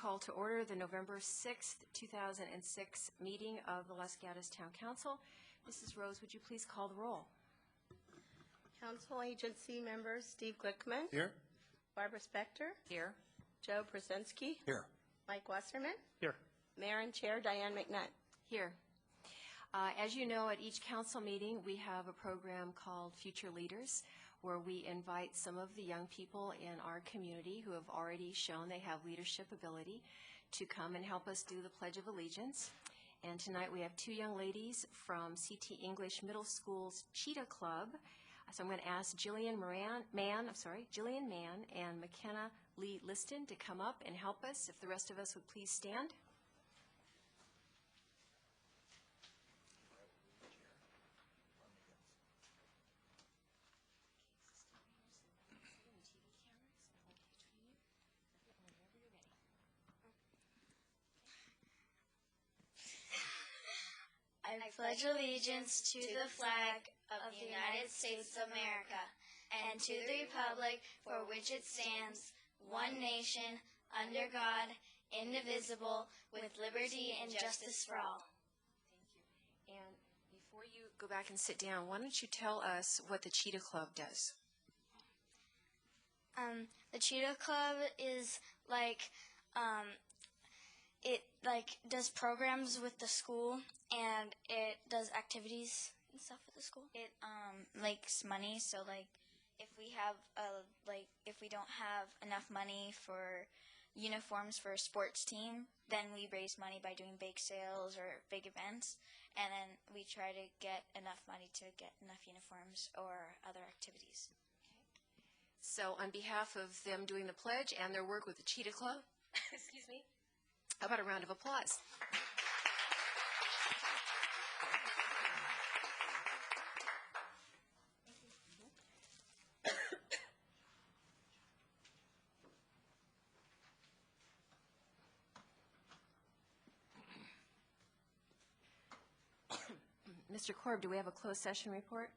call to order the November 6th, 2006 meeting of the Los Gatos Town Council. Mrs. Rose, would you please call the roll? Council agency members Steve Glickman. Here. Barbara Spector. Here. Joe Brzezinski. Here. Mike Wasserman. Here. Mayor and Chair Diane McNutt. Here. As you know, at each council meeting, we have a program called Future Leaders, where we invite some of the young people in our community who have already shown they have leadership ability to come and help us do the Pledge of Allegiance. And tonight we have two young ladies from CT English Middle School's Cheetah Club. So I'm going to ask Jillian Mann and McKenna Lee Liston to come up and help us. If the rest of us would please stand. I pledge allegiance to the flag of the United States of America and to the republic for which it stands, one nation, under God, indivisible, with liberty and justice for all. Thank you. And before you go back and sit down, why don't you tell us what the Cheetah Club does? The Cheetah Club is it does programs with the school, and it does activities and stuff with the school. It makes money, so if we have if we don't have enough money for uniforms for a sports team, then we raise money by doing bake sales or big events, and then we try to get enough money to get enough uniforms or other activities. So on behalf of them doing the pledge and their work with the Cheetah Club, excuse me, how about a round of applause? Mr. Korb, do we have a closed session report?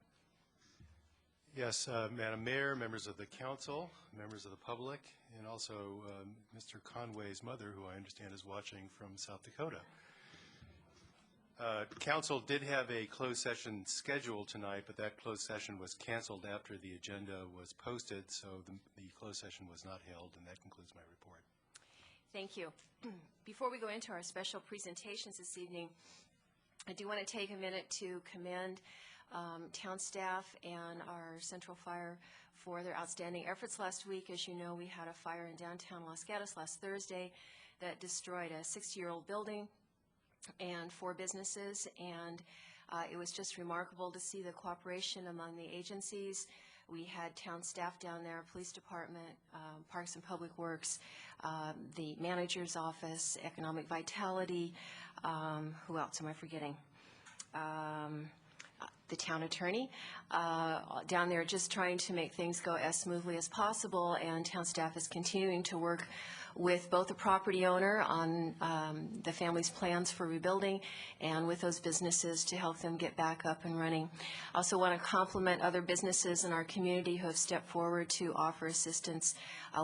Yes, Madam Mayor, members of the council, members of the public, and also Mr. Conway's mother, who I understand is watching from South Dakota. Council did have a closed session scheduled tonight, but that closed session was canceled after the agenda was posted, so the closed session was not held, and that concludes my report. Thank you. Before we go into our special presentations this evening, I do want to take a minute to commend town staff and our Central Fire for their outstanding efforts last week. As you know, we had a fire in downtown Los Gatos last Thursday that destroyed a 60-year-old building and 4 businesses, and it was just remarkable to see the cooperation among the agencies. We had town staff down there, police department, Parks and Public Works, the manager's office, Economic Vitality, who else am I forgetting? The town attorney down there just trying to make things go as smoothly as possible, and town staff is continuing to work with both the property owner on the family's plans for rebuilding and with those businesses to help them get back up and running. I also want to compliment other businesses in our community who have stepped forward to offer assistance,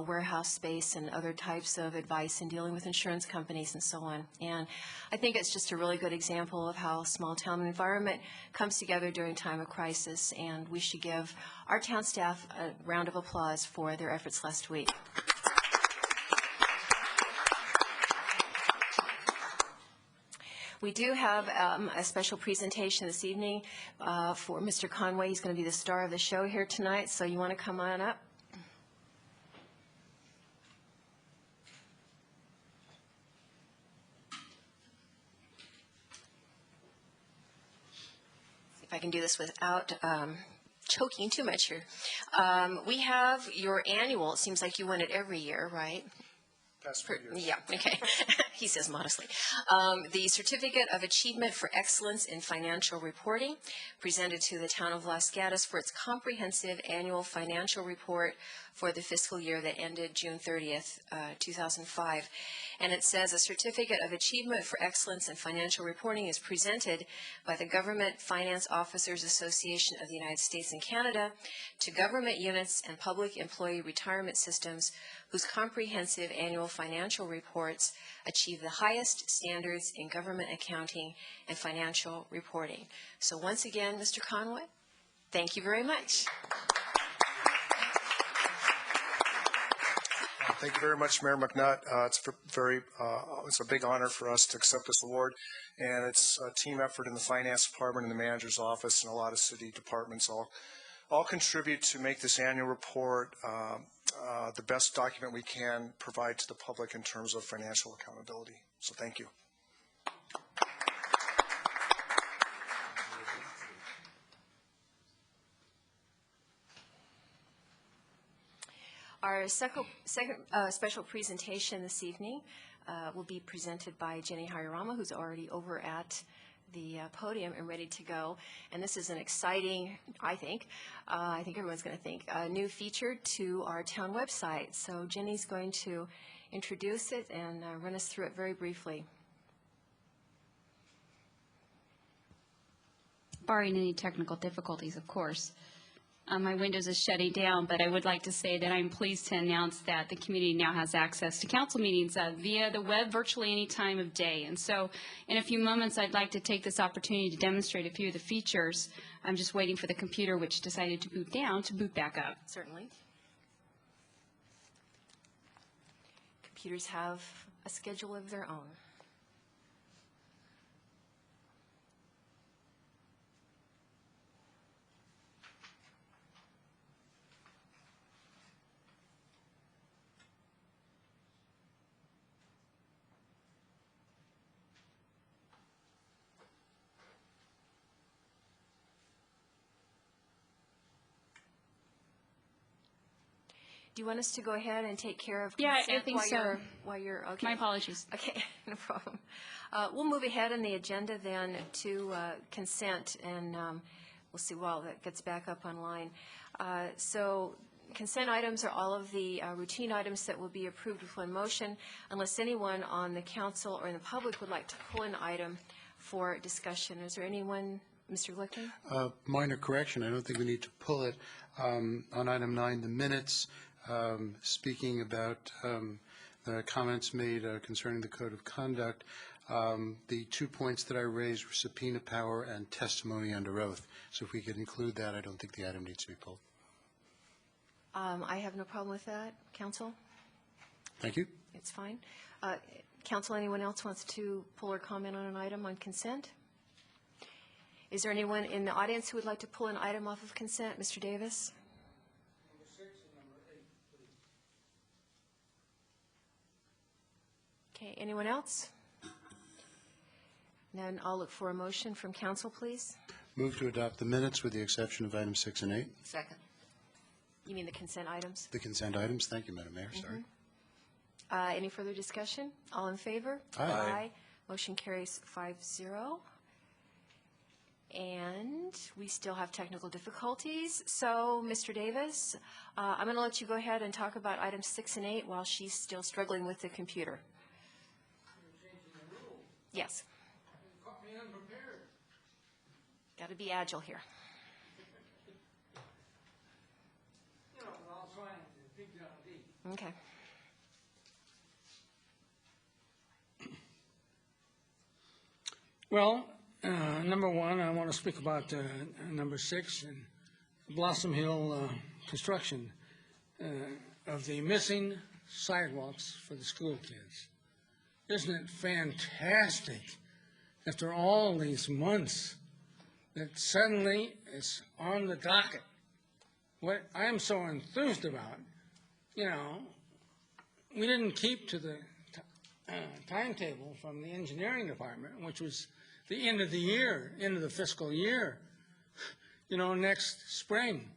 warehouse space and other types of advice in dealing with insurance companies and so on. And I think it's just a really good example of how a small town environment comes together during time of crisis, and we should give our town staff a round of applause for their efforts last week. We do have a special presentation this evening for Mr. Conway. He's going to be the star of the show here tonight, so you want to come on up? See if I can do this without choking too much here. We have your annual, it seems like you win it every year, right? Yeah, okay. He says modestly. The Certificate of Achievement for Excellence in Financial Reporting, presented to the town of Los Gatos for its comprehensive annual financial report for the fiscal year that ended June 30th, 2005. And it says a certificate of achievement for excellence in financial reporting is presented by the Government Finance Officers Association of the United States and Canada to government units and public employee retirement systems whose comprehensive annual financial reports achieve the highest standards in government accounting and financial reporting. So once again, Mr. Conway, thank you very much. Thank you very much, Mayor McNutt. It's a big honor for us to accept this award, and it's a team effort in the finance department and the manager's office and a lot of city departments all contribute to make this annual report the best document we can provide to the public in terms of financial accountability. So thank you. Our second special presentation this evening will be presented by Jenny Hayarama, who's already over at the podium and ready to go. And this is an exciting, I think everyone's going to think, a new feature to our town website. So Jenny's going to introduce it and run us through it very briefly. Barring any technical difficulties, of course. My Windows is shutting down, but I would like to say that I'm pleased to announce that the community now has access to council meetings via the web virtually any time of day. And so in a few moments, I'd like to take this opportunity to demonstrate a few of the features. I'm just waiting for the computer, which decided to boot down, to boot back up. Certainly. Computers have a schedule of their own. Do you want us to go ahead and take care of Yeah, consent I think so. While you're okay? My apologies. Okay, no problem. We'll move ahead in the agenda then to consent, and we'll see while that gets back up online. So consent items are all of the routine items that will be approved with one motion, unless anyone on the council or in the public would like to pull an item for discussion. Is there anyone? Mr. Glickman? Minor correction. I don't think we need to pull it. On item 9, the minutes, speaking about the comments made concerning the code of conduct, the 2 points that I raised were subpoena power and testimony under oath. So if we could include that, I don't think the item needs to be pulled. I have no problem with that. Council? Thank you. It's fine. Council, anyone else wants to pull or comment on an item on consent? Is there anyone in the audience who would like to pull an item off of consent? Mr. Davis? Number 6 and number 8, please. Okay, anyone else? Then I'll look for a motion from council, please. Move to adopt the minutes with the exception of items 6 and 8. Second. You mean the consent items? The consent items. Thank you, Madam Mayor. Sorry. Any further discussion? All in favor? Aye. Motion carries 5-0. And we still have technical difficulties. So, Mr. Davis, I'm going to let you go ahead and talk about items 6 and 8 while she's still struggling with the computer. You're changing the rules. Yes. You caught me unprepared. Got to be agile here. You know, we're all trying to dig down deep. Okay. Well, number 1, I want to speak about number 6 and Blossom Hill construction of the missing sidewalks for the school kids. Isn't it fantastic after all these months that suddenly it's on the docket? What I'm so enthused about, you know, we didn't keep to the timetable from the engineering department, which was the end of the year, end of the fiscal year, you know, next spring.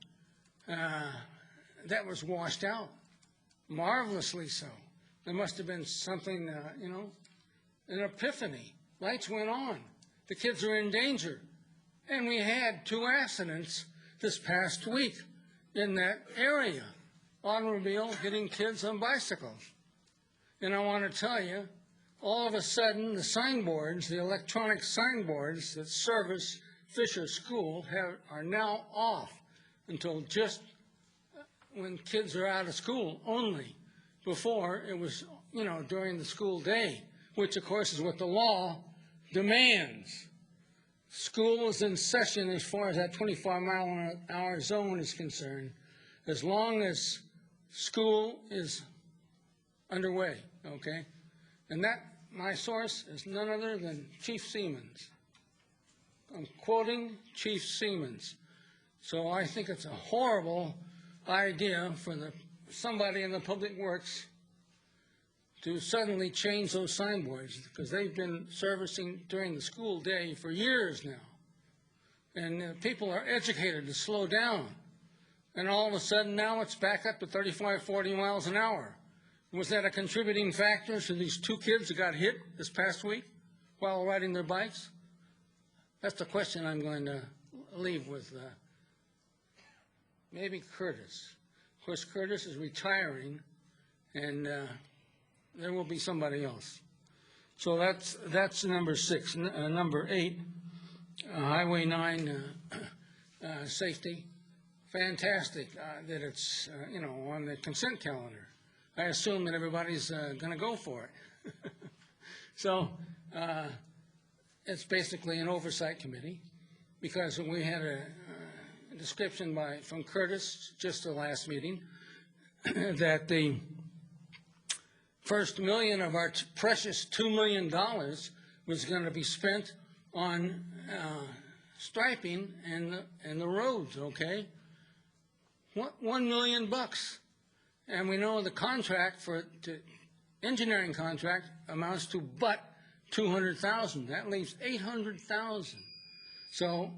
That was washed out, marvelously so. There must have been something, you know, an epiphany. Lights went on. The kids are in danger. And we had 2 accidents this past week in that area. Automobile hitting kids on bicycles. And I want to tell you, all of a sudden, the signboards, the electronic signboards that service Fisher School are now off until just when kids are out of school only. Before, it was, during the school day, which of course is what the law demands. School is in session as far as that 25-mile-an-hour zone is concerned, as long as school is underway, okay? And that, my source, is none other than Chief Siemens. I'm quoting Chief Siemens. So I think it's a horrible idea for somebody in the Public Works to suddenly change those signboards, because they've been servicing during the school day for years now. And people are educated to slow down. And all of a sudden now it's back up to 35, 40 miles an hour. Was that a contributing factor to these 2 kids that got hit this past week while riding their bikes? That's the question I'm going to leave with maybe Curtis. Of course, Curtis is retiring, and there will be somebody else. So that's number 6. Number 8, Highway 9 safety. Fantastic that it's, on the consent calendar. I assume that everybody's going to go for it. So it's basically an oversight committee, because we had a description from Curtis just the last meeting that the first $1 million of our precious $2 million was going to be spent on striping and the roads, okay? $1 million. And we know the contract engineering contract amounts to but $200,000. That leaves $800,000. So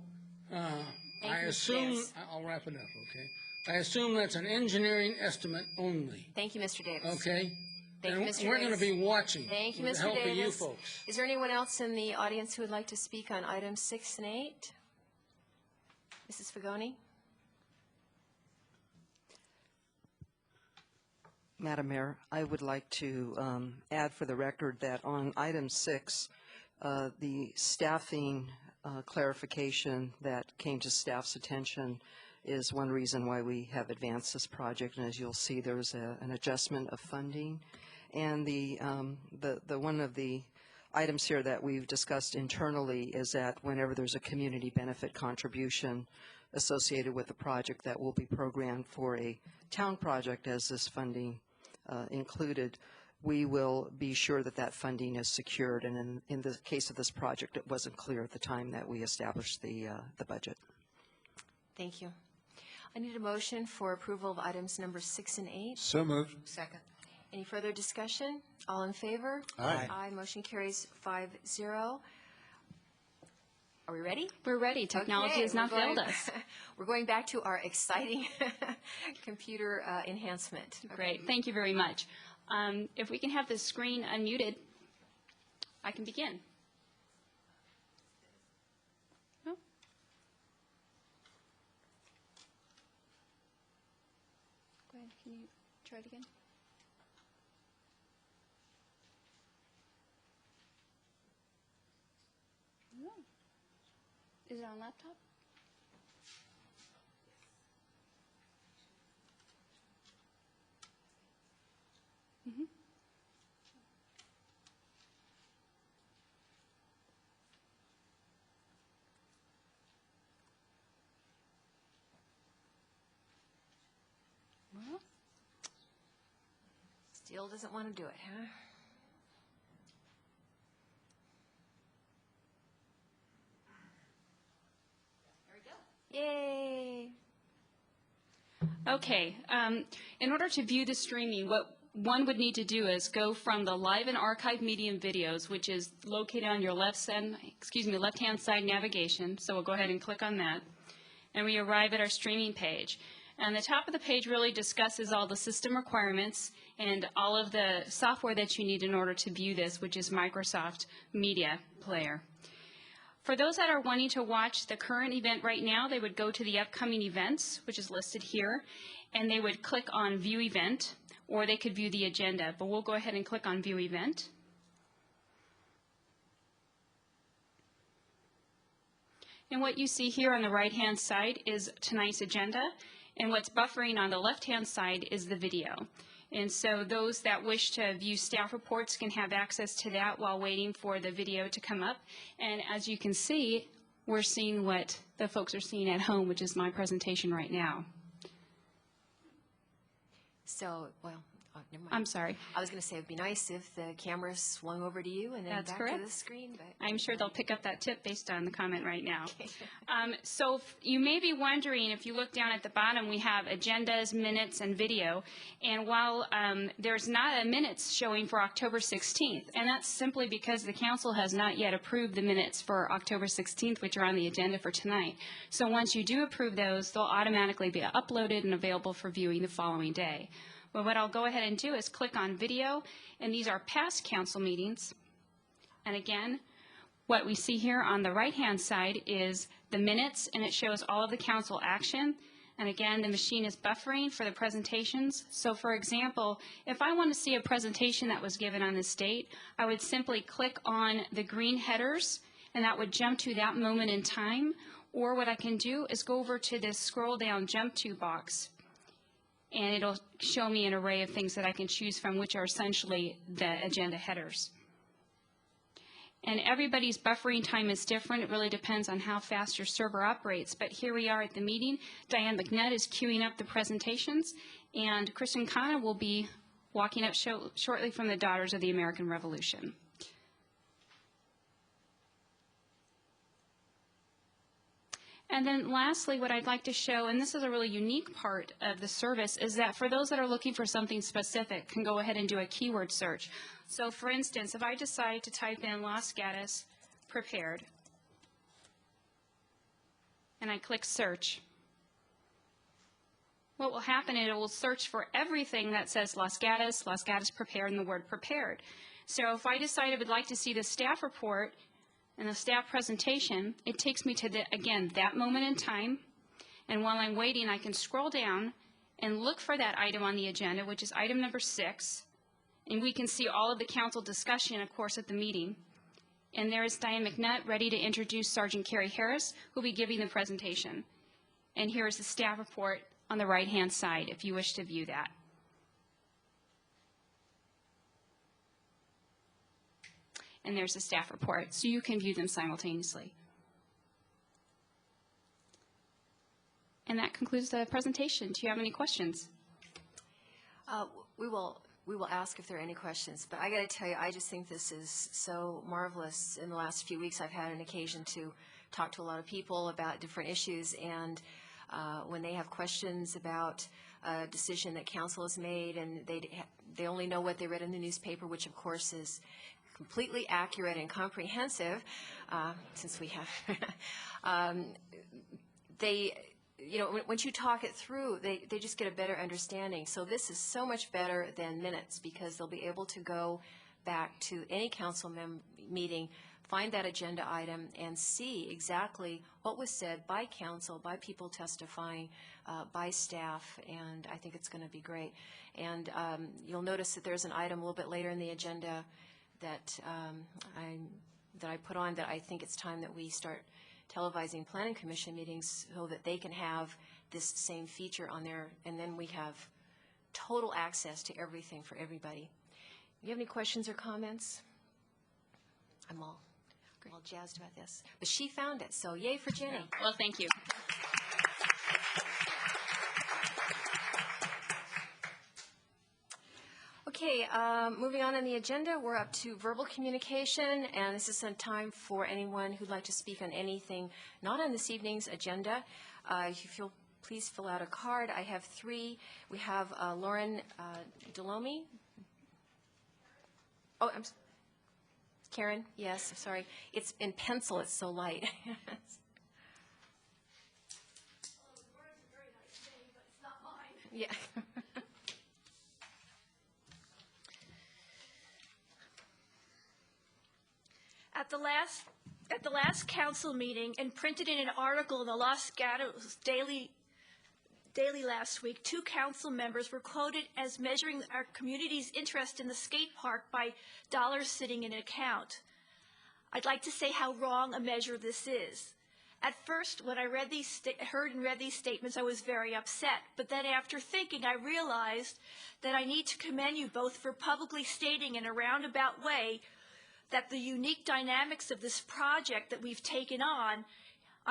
I assume, I'll wrap it up, okay? I assume that's an engineering estimate only, Thank you, Mr. Davis. okay? Thank you, And Mr. we're going to Davis. be watching Thank you, with Mr. the help of you Davis. folks. Is there anyone else in the audience who would like to speak on items 6 and 8? Mrs. Fagoni? Madam Mayor, I would like to add for the record that on item 6, the staffing clarification that came to staff's attention is one reason why we have advanced this project. And as you'll see, there's an adjustment of funding. And the one of the items here that we've discussed internally is that whenever there's a community benefit contribution associated with the project that will be programmed for a town project, as this funding included, we will be sure that that funding is secured. And in the case of this project, it wasn't clear at the time that we established the budget. Thank you. I need a motion for approval of items number 6 and 8. So moved. Second. Any further discussion? All in favor? Aye. Aye. Motion carries 5-0. Are we ready? We're ready. Technology Okay, has not we're going- failed us. We're going back to our exciting computer enhancement. Great. Thank you very much. If we can have the screen unmuted, I can begin. Oh. Go ahead. Can you try it again? No. Is it on laptop? Mm-hmm. Well, Still doesn't want to do it, huh? Yay! okay. In order to view the streaming, what one would need to do is go from the live and archive medium videos, which is located on your left-hand side navigation. So we'll go ahead and click on that, and we arrive at our streaming page. And the top of the page really discusses all the system requirements and all of the software that you need in order to view this, which is Microsoft Media Player. For those that are wanting to watch the current event right now, they would go to the upcoming events, which is listed here, and they would click on View Event, or they could view the agenda. But we'll go ahead and click on View Event. And what you see here on the right-hand side is tonight's agenda, and what's buffering on the left-hand side is the video. And so those that wish to view staff reports can have access to that while waiting for the video to come up. And as you can see, we're seeing what the folks are seeing at home, which is my presentation right now. So, well, never mind. I'm sorry. I was going to say it'd be nice if the camera swung over to you and then That's back correct. to the screen. But I'm sure they'll pick up that tip based on the comment right now. So you may be wondering, if you look down at the bottom, we have agendas, minutes, and video. And while there's not a minutes showing for October 16th, and that's simply because the council has not yet approved the minutes for October 16th, which are on the agenda for tonight. So once you do approve those, they'll automatically be uploaded and available for viewing the following day. But what I'll go ahead and do is click on video, and these are past council meetings. And again, what we see here on the right-hand side is the minutes, and it shows all of the council action. And again, the machine is buffering for the presentations. So for example, if I want to see a presentation that was given on this date, I would simply click on the green headers, and that would jump to that moment in time. Or what I can do is go over to this scroll down jump to box, and it'll show me an array of things that I can choose from, which are essentially the agenda headers. And everybody's buffering time is different. It really depends on how fast your server operates. But here we are at the meeting. Diane McNutt is queuing up the presentations, and Kristen Khanna will be walking up shortly from the Daughters of the American Revolution. And then lastly, what I'd like to show, and this is a really unique part of the service, is that for those that are looking for something specific, can go ahead and do a keyword search. So for instance, if I decide to type in Los Gatos prepared, and I click search, what will happen is it will search for everything that says Los Gatos prepared, and the word prepared. So if I decide I would like to see the staff report and the staff presentation, it takes me to, again, that moment in time. And while I'm waiting, I can scroll down and look for that item on the agenda, which is item number 6. And we can see all of the council discussion, of course, at the meeting. And there is Diane McNutt ready to introduce Sergeant Carrie Harris, who will be giving the presentation. And here is the staff report on the right-hand side, if you wish to view that. And there's the staff report, so you can view them simultaneously. And that concludes the presentation. Do you have any questions? We will ask if there are any questions, but I got to tell you, I just think this is so marvelous. In the last few weeks, I've had an occasion to talk to a lot of people about different issues, and when they have questions about a decision that council has made, and they only know what they read in the newspaper, which of course is completely accurate and comprehensive, since we have, once you talk it through, they just get a better understanding. So this is so much better than minutes, because they'll be able to go back to any council meeting, find that agenda item, and see exactly what was said by council, by people testifying, by staff, and I think it's going to be great. And you'll notice that there's an item a little bit later in the agenda that I put on, that I think it's time that we start televising planning commission meetings so that they can have this same feature on there, and then we have total access to everything for everybody. Do you have any questions or comments? I'm all jazzed about this. But she found it, so yay for Jenny. Well, thank you. Okay, moving on the agenda, we're up to verbal communication, and this is a time for anyone who'd like to speak on anything not on this evening's agenda. If you'll please fill out a card. I have 3. We have Lauren Delomi. Oh, Karen, yes, sorry. It's in pencil, it's so light. Yeah. At the last council meeting, and printed in an article in the Los Gatos Daily last week, 2 council members were quoted as measuring our community's interest in the skate park by dollars sitting in an account. I'd like to say how wrong a measure this is. At first, when I heard and read these statements, I was very upset. But then after thinking, I realized that I need to commend you both for publicly stating in a roundabout way that the unique dynamics of this project that we've taken on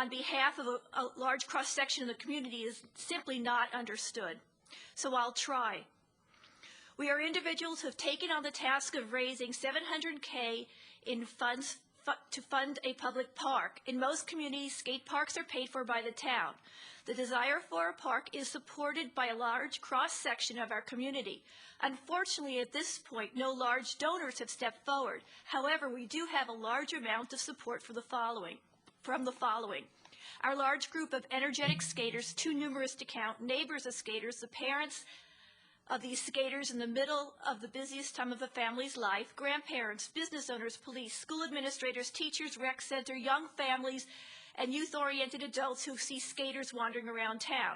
behalf of a large cross-section of the community is simply not understood. So I'll try. We are individuals who have taken on the task of raising $700K in funds to fund a public park. In most communities, skate parks are paid for by the town. The desire for a park is supported by a large cross-section of our community. Unfortunately, at this point, no large donors have stepped forward. However, we do have a large amount of support from the following. Our large group of energetic skaters, too numerous to count, neighbors of skaters, the parents of these skaters in the middle of the busiest time of a family's life, grandparents, business owners, police, school administrators, teachers, rec center, young families, and youth-oriented adults who see skaters wandering around town.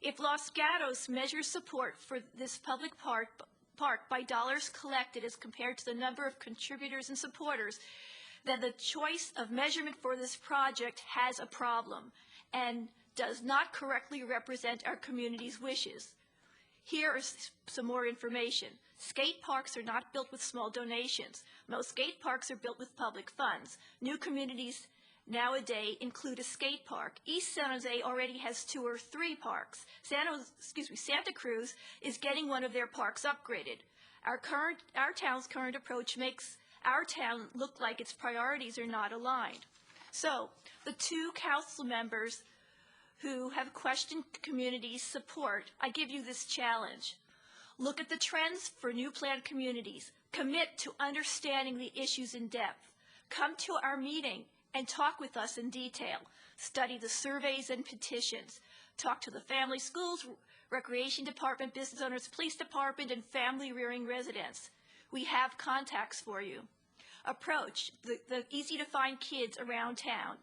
If Los Gatos measures support for this public park by dollars collected as compared to the number of contributors and supporters, then the choice of measurement for this project has a problem and does not correctly represent our community's wishes. Here is some more information. Skate parks are not built with small donations. Most skate parks are built with public funds. New communities nowadays include a skate park. East San Jose already has 2 or 3 parks. Santa Cruz is getting one of their parks upgraded. Our town's current approach makes our town look like its priorities are not aligned. So, the 2 council members who have questioned community support, I give you this challenge. Look at the trends for new planned communities. Commit to understanding the issues in depth. Come to our meeting and talk with us in detail. Study the surveys and petitions. Talk to the family, schools, recreation department, business owners, police department, and family rearing residents. We have contacts for you. Approach the easy-to-find kids around town.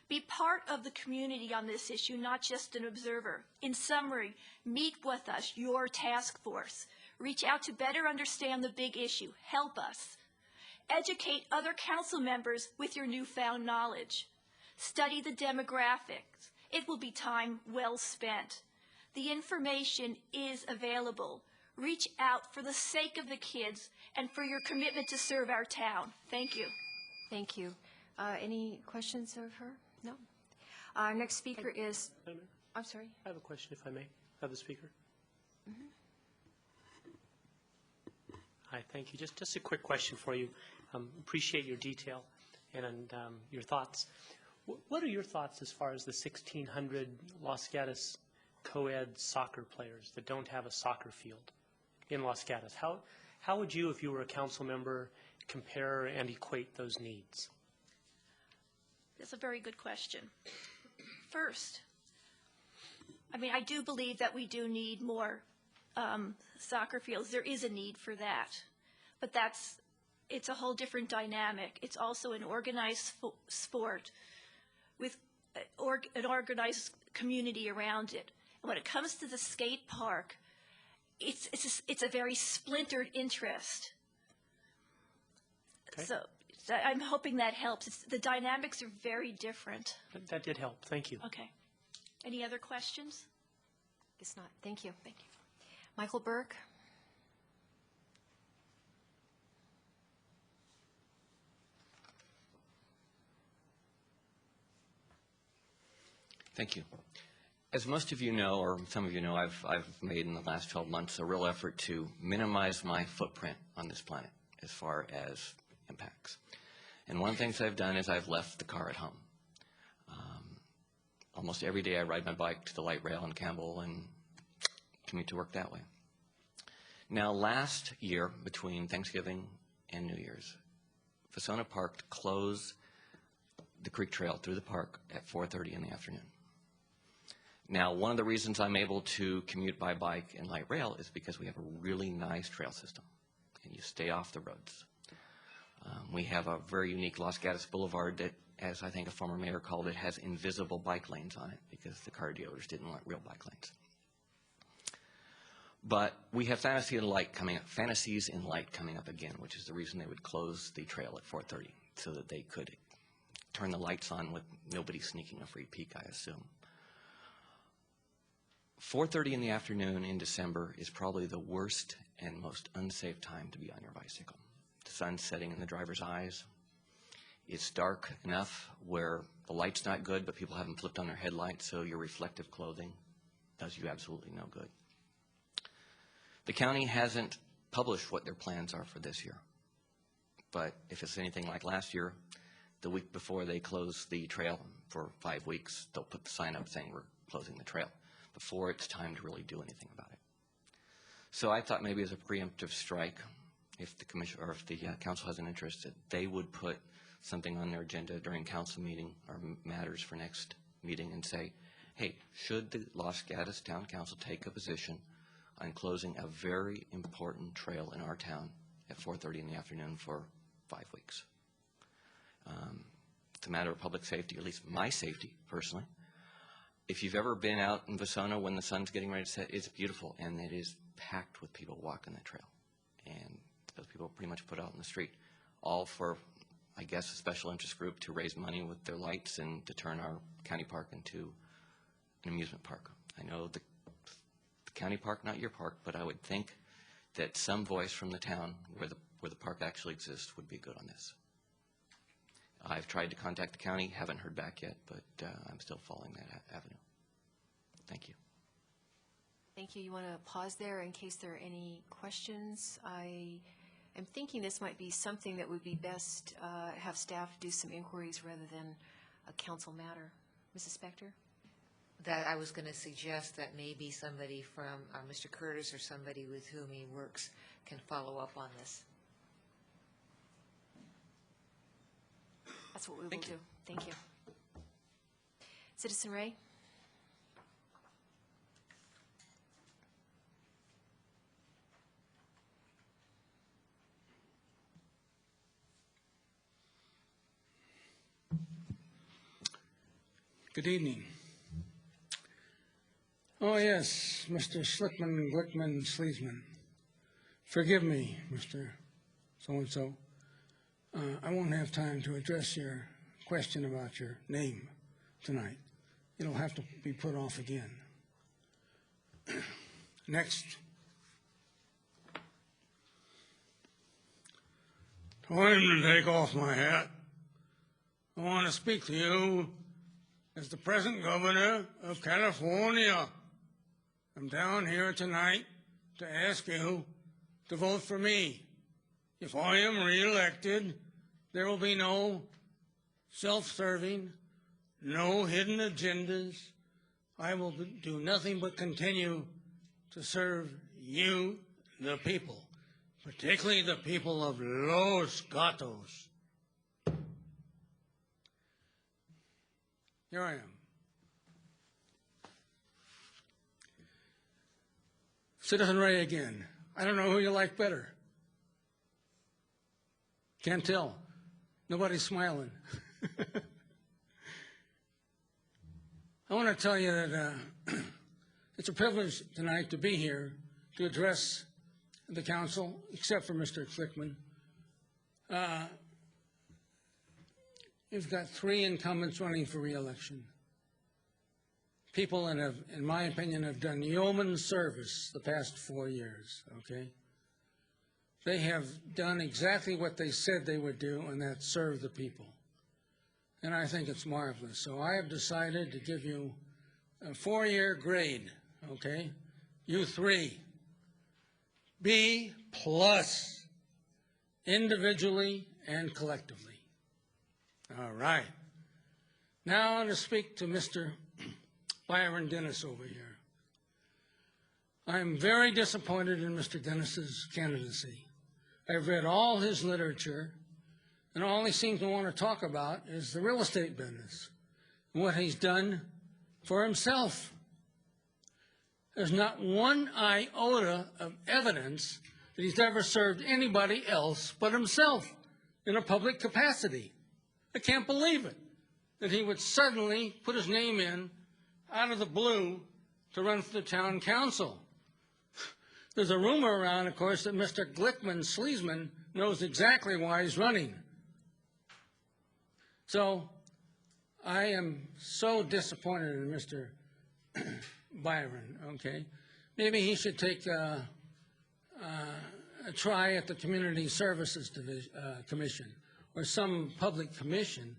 Be part of the community on this issue, not just an observer. In summary, meet with us, your task force. Reach out to better understand the big issue. Help us. Educate other council members with your newfound knowledge. Study the demographics. It will be time well spent. The information is available. Reach out for the sake of the kids and for your commitment to serve our town. Thank you. Thank you. Any questions of her? No. Our next speaker is, I'm sorry. I have a question, if I may, of the speaker. Hi, thank you. Just a quick question for you. Appreciate your detail and your thoughts. What are your thoughts as far as the 1,600 Los Gatos co-ed soccer players that don't have a soccer field in Los Gatos? How would you, if you were a council member, compare and equate those needs? That's a very good question. First, I do believe that we do need more soccer fields. There is a need for that. But it's a whole different dynamic. It's also an organized sport with an organized community around it. And when it comes to the skate park, it's a very splintered interest. Okay. So I'm hoping that helps. The dynamics are very different. That did help. Thank you. Okay. Any other questions? Guess not. Thank you. Thank you. Michael Burke. Thank you. As most of you know, or some of you know, I've made in the last 12 months a real effort to minimize my footprint on this planet as far as impacts. And one of the things I've done is I've left the car at home. Almost every day I ride my bike to the light rail in Campbell and commute to work that way. Now, last year, between Thanksgiving and New Year's, Fasona Park closed the Creek Trail through the park at 4:30 in the afternoon. Now, one of the reasons I'm able to commute by bike and light rail is because we have a really nice trail system, and you stay off the roads. We have a very unique Los Gatos Boulevard that, as I think a former mayor called it, has invisible bike lanes on it because the car dealers didn't want real bike lanes. But we have Fantasies in Light coming up again, which is the reason they would close the trail at 4:30, so that they could turn the lights on with nobody sneaking a free peek, I assume. 4:30 in the afternoon in December is probably the worst and most unsafe time to be on your bicycle. The sun's setting in the driver's eyes. It's dark enough where the light's not good, but people haven't flipped on their headlights, so your reflective clothing does you absolutely no good. The county hasn't published what their plans are for this year. But if it's anything like last year, the week before they close the trail for 5 weeks, they'll put the sign up saying we're closing the trail before it's time to really do anything about it. So I thought maybe as a preemptive strike, if the commission or if the council has an interest, that they would put something on their agenda during council meeting or matters for next meeting and say, hey, should the Los Gatos Town Council take a position on closing a very important trail in our town at 4:30 in the afternoon for 5 weeks? It's a matter of public safety, or at least my safety, personally. If you've ever been out in Vasona when the sun's getting ready to set, it's beautiful, and it is packed with people walking the trail. And those people are pretty much put out in the street, all for, I guess, a special interest group to raise money with their lights and to turn our county park into an amusement park. I know the county park, not your park, but I would think that some voice from the town where the park actually exists would be good on this. I've tried to contact the county, haven't heard back yet, but I'm still following that avenue. Thank you. Thank you. You want to pause there in case there are any questions? I am thinking this might be something that would be best have staff do some inquiries rather than a council matter. Mrs. Spector? That I was going to suggest that maybe somebody from Mr. Curtis or somebody with whom he works can follow up on this. That's what we will do. Thank you. Citizen Ray? Good evening. Oh, yes, Mr. Schlickman, Glickman, Sleesman. Forgive me, Mr. So-and-so. I won't have time to address your question about your name tonight. It'll have to be put off again. Next. Time to take off my hat. I want to speak to you as the present governor of California. I'm down here tonight to ask you to vote for me. If I am reelected, there will be no self-serving, no hidden agendas. I will do nothing but continue to serve you, the people, particularly the people of Los Gatos. Here I am. Citizen Ray again. I don't know who you like better. Can't tell. Nobody's smiling. I want to tell you that it's a privilege tonight to be here to address the council, except for Mr. Schlickman. You've got 3 incumbents running for re-election. People that have, in my opinion, have done yeoman service the past 4 years, okay? They have done exactly what they said they would do, and that's serve the people. And I think it's marvelous. So I have decided to give you a 4-year grade, okay? You 3. B+, individually and collectively. All right. Now I want to speak to Mr. Byron Dennis over here. I'm very disappointed in Mr. Dennis's candidacy. I've read all his literature, and all he seems to want to talk about is the real estate business, and what he's done for himself. There's not one iota of evidence that he's ever served anybody else but himself in a public capacity. I can't believe it, that he would suddenly put his name in out of the blue to run for the town council. There's a rumor around, of course, that Mr. Glickman Sleesman knows exactly why he's running. So I am so disappointed in Mr. Byron, okay? Maybe he should take a try at the Community Services Commission or some public commission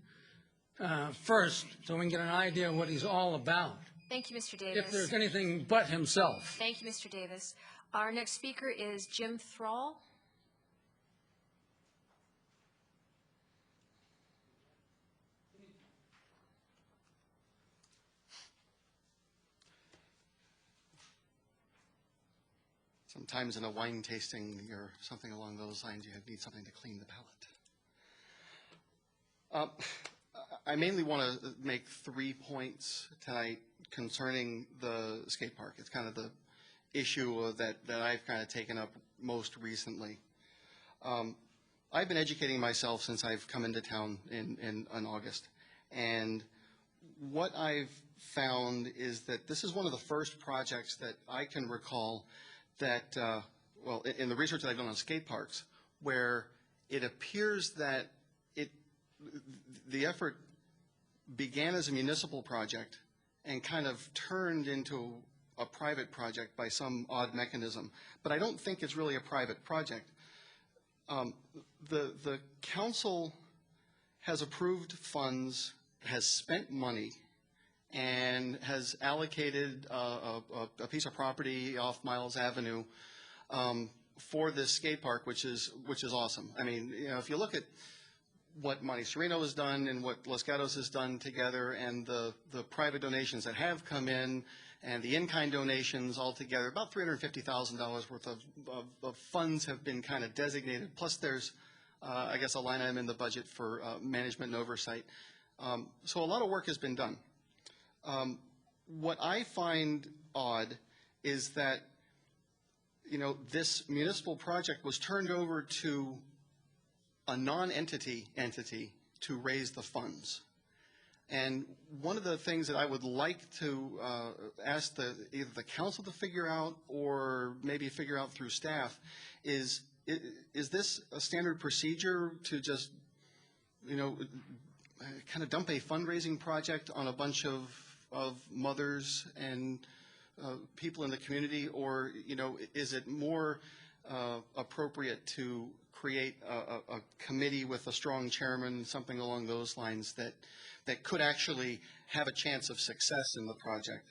first, so we can get an idea of what he's all about, Thank you, Mr. Davis. if there's anything but himself. Thank you, Mr. Davis. Our next speaker is Jim Thrall. Sometimes in a wine tasting or something along those lines, you need something to clean the palate. I mainly want to make 3 points tonight concerning the skate park. It's kind of the issue that I've kind of taken up most recently. I've been educating myself since I've come into town in August. And what I've found is that this is one of the first projects that I can recall that, well, in the research that I've done on skate parks, where it appears that the effort began as a municipal project and kind of turned into a private project by some odd mechanism. But I don't think it's really a private project. The council has approved funds, has spent money, and has allocated a piece of property off Miles Avenue for this skate park, which is awesome. I mean, you know, if you look at what Monte Sereno has done and what Los Gatos has done together, and the private donations that have come in, and the in-kind donations altogether, about $350,000 worth of funds have been kind of designated. Plus, there's, I guess, a line item in the budget for management and oversight. So a lot of work has been done. What I find odd is that, you know, this municipal project was turned over to a non-entity entity to raise the funds. And one of the things that I would like to ask either the council to figure out or maybe figure out through staff is this a standard procedure to just, you know, kind of dump a fundraising project on a bunch of mothers and people in the community, or, you know, is it more appropriate to create a committee with a strong chairman, something along those lines that could actually have a chance of success in the project?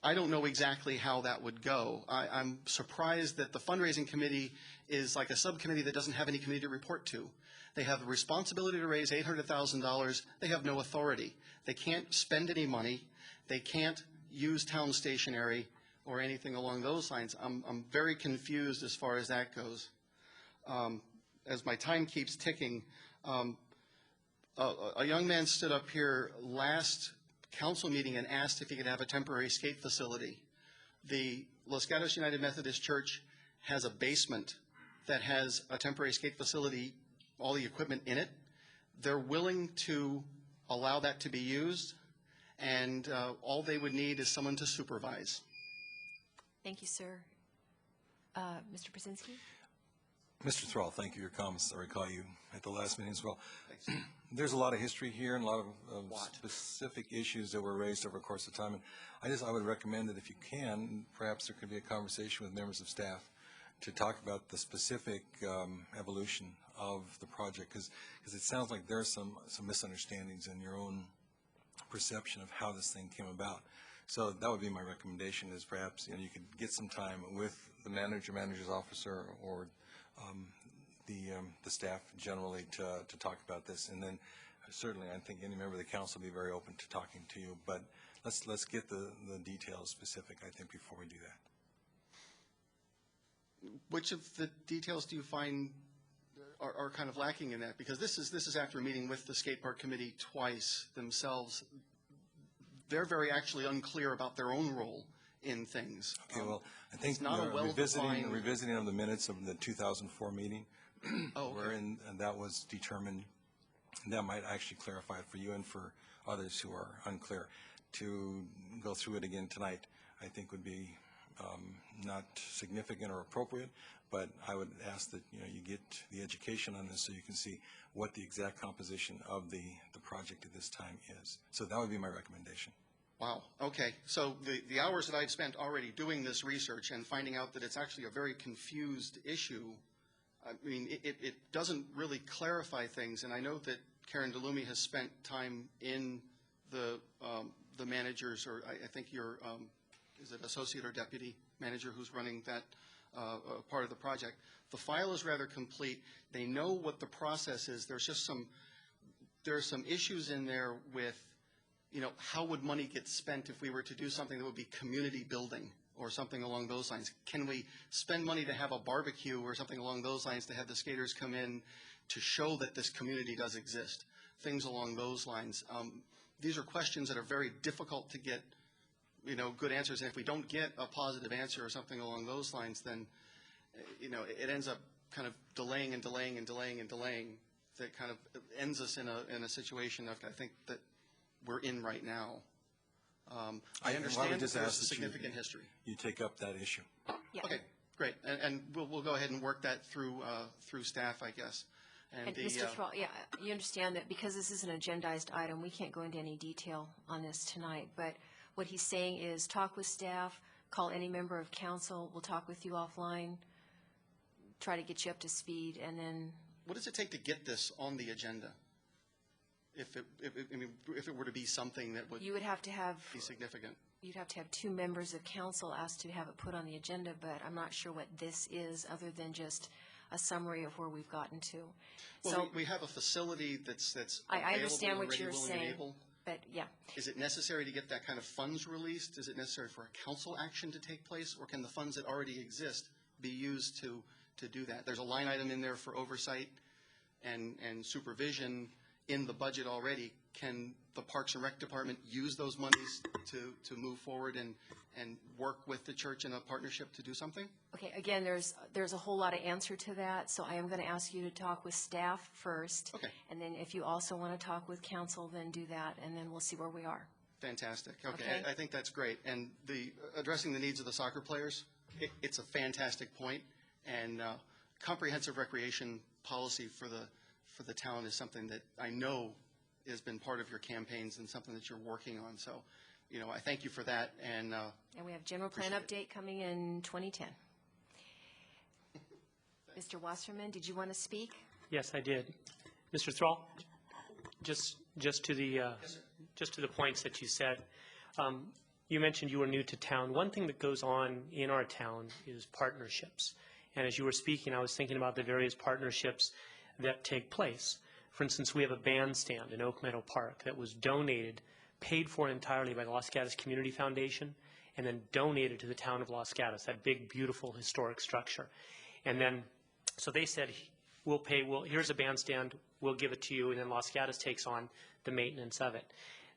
I don't know exactly how that would go. I'm surprised that the fundraising committee is like a subcommittee that doesn't have any committee to report to. They have the responsibility to raise $800,000. They have no authority. They can't spend any money. They can't use town stationery or anything along those lines. I'm very confused as far as that goes. As my time keeps ticking, a young man stood up here last council meeting and asked if he could have a temporary skate facility. The Los Gatos United Methodist Church has a basement that has a temporary skate facility, all the equipment in it. They're willing to allow that to be used, and all they would need is someone to supervise. Thank you, sir. Mr. Brzezinski? Mr. Thrall, thank you for your comments. I recall you at the last meeting as well. There's a lot of history here and a lot of specific issues that were raised over the course of time. And I would recommend that if you can, perhaps there could be a conversation with members of staff to talk about the specific evolution of the project, because it sounds like there are some misunderstandings in your own perception of how this thing came about. So that would be my recommendation, is perhaps, you know, you could get some time with the manager's officer, or the staff generally to talk about this. And then certainly I think any member of the council will be very open to talking to you. But let's get the details specific, I think, before we do that. Which of the details do you find are kind of lacking in that? Because this is after meeting with the skate park committee twice themselves. They're very actually unclear about their own role in things. Okay, well, I think revisiting of the minutes of the 2004 meeting, wherein that was determined, that might actually clarify it for you and for others who are unclear. To go through it again tonight, I think would be not significant or appropriate, but I would ask that, you get the education on this so you can see what the exact composition of the project at this time is. So that would be my recommendation. Wow, okay. So the hours that I've spent already doing this research and finding out that it's actually a very confused issue, I mean, it doesn't really clarify things. And I know that Karen DeLumi has spent time in the managers, or I think you're, is it associate or deputy manager who's running that part of the project. The file is rather complete. They know what the process is. There's just there are some issues in there with, how would money get spent if we were to do something that would be community building or something along those lines? Can we spend money to have a barbecue or something along those lines to have the skaters come in to show that this community does exist? Things along those lines. These are questions that are very difficult to get, good answers. And if we don't get a positive answer or something along those lines, then, it ends up kind of delaying and delaying and delaying and delaying. That kind of ends us in a situation that I think that we're in right now. I understand that there's a significant history. You take up that issue. Yeah. Okay, great. And we'll go ahead and work that through staff, I guess. And Mr. Thrall, yeah, you understand that because this is an agendized item, we can't go into any detail on this tonight. But what he's saying is talk with staff, call any member of council, we'll talk with you offline, try to get you up to speed, and then... What does it take to get this on the agenda? If it were to be something that would you would have to have be significant. You'd have to have 2 members of council asked to have it put on the agenda, but I'm not sure what this is other than just a summary of where we've gotten to. Well, so we have a facility that's I understand what ready, you're willing, saying, and able. but yeah. Is it necessary to get that kind of funds released? Is it necessary for a council action to take place, or can the funds that already exist be used to do that? There's a line item in there for oversight and supervision in the budget already. Can the Parks and Rec Department use those monies to move forward and work with the church in a partnership to do something? Okay, again, there's a whole lot of answer to that, so I am going to ask you to talk with staff first. Okay. And then if you also want to talk with council, then do that, and then we'll see where we are. Fantastic. Okay, Okay. I think that's great. And addressing the needs of the soccer players, it's a fantastic point. And comprehensive recreation policy for the town is something that I know has been part of your campaigns and something that you're working on. So, I thank you for that. And we have general plan update coming in 2010. Mr. Wasserman, did you want to speak? Yes, I did. Mr. Thrall, just to the points that you said, you mentioned you were new to town. One thing that goes on in our town is partnerships. And as you were speaking, I was thinking about the various partnerships that take place. For instance, we have a bandstand in Oak Meadow Park that was donated, paid for entirely by the Los Gatos Community Foundation, and then donated to the town of Los Gatos, that big, beautiful, historic structure. And then, so they said, here's a bandstand, we'll give it to you, and then Los Gatos takes on the maintenance of it.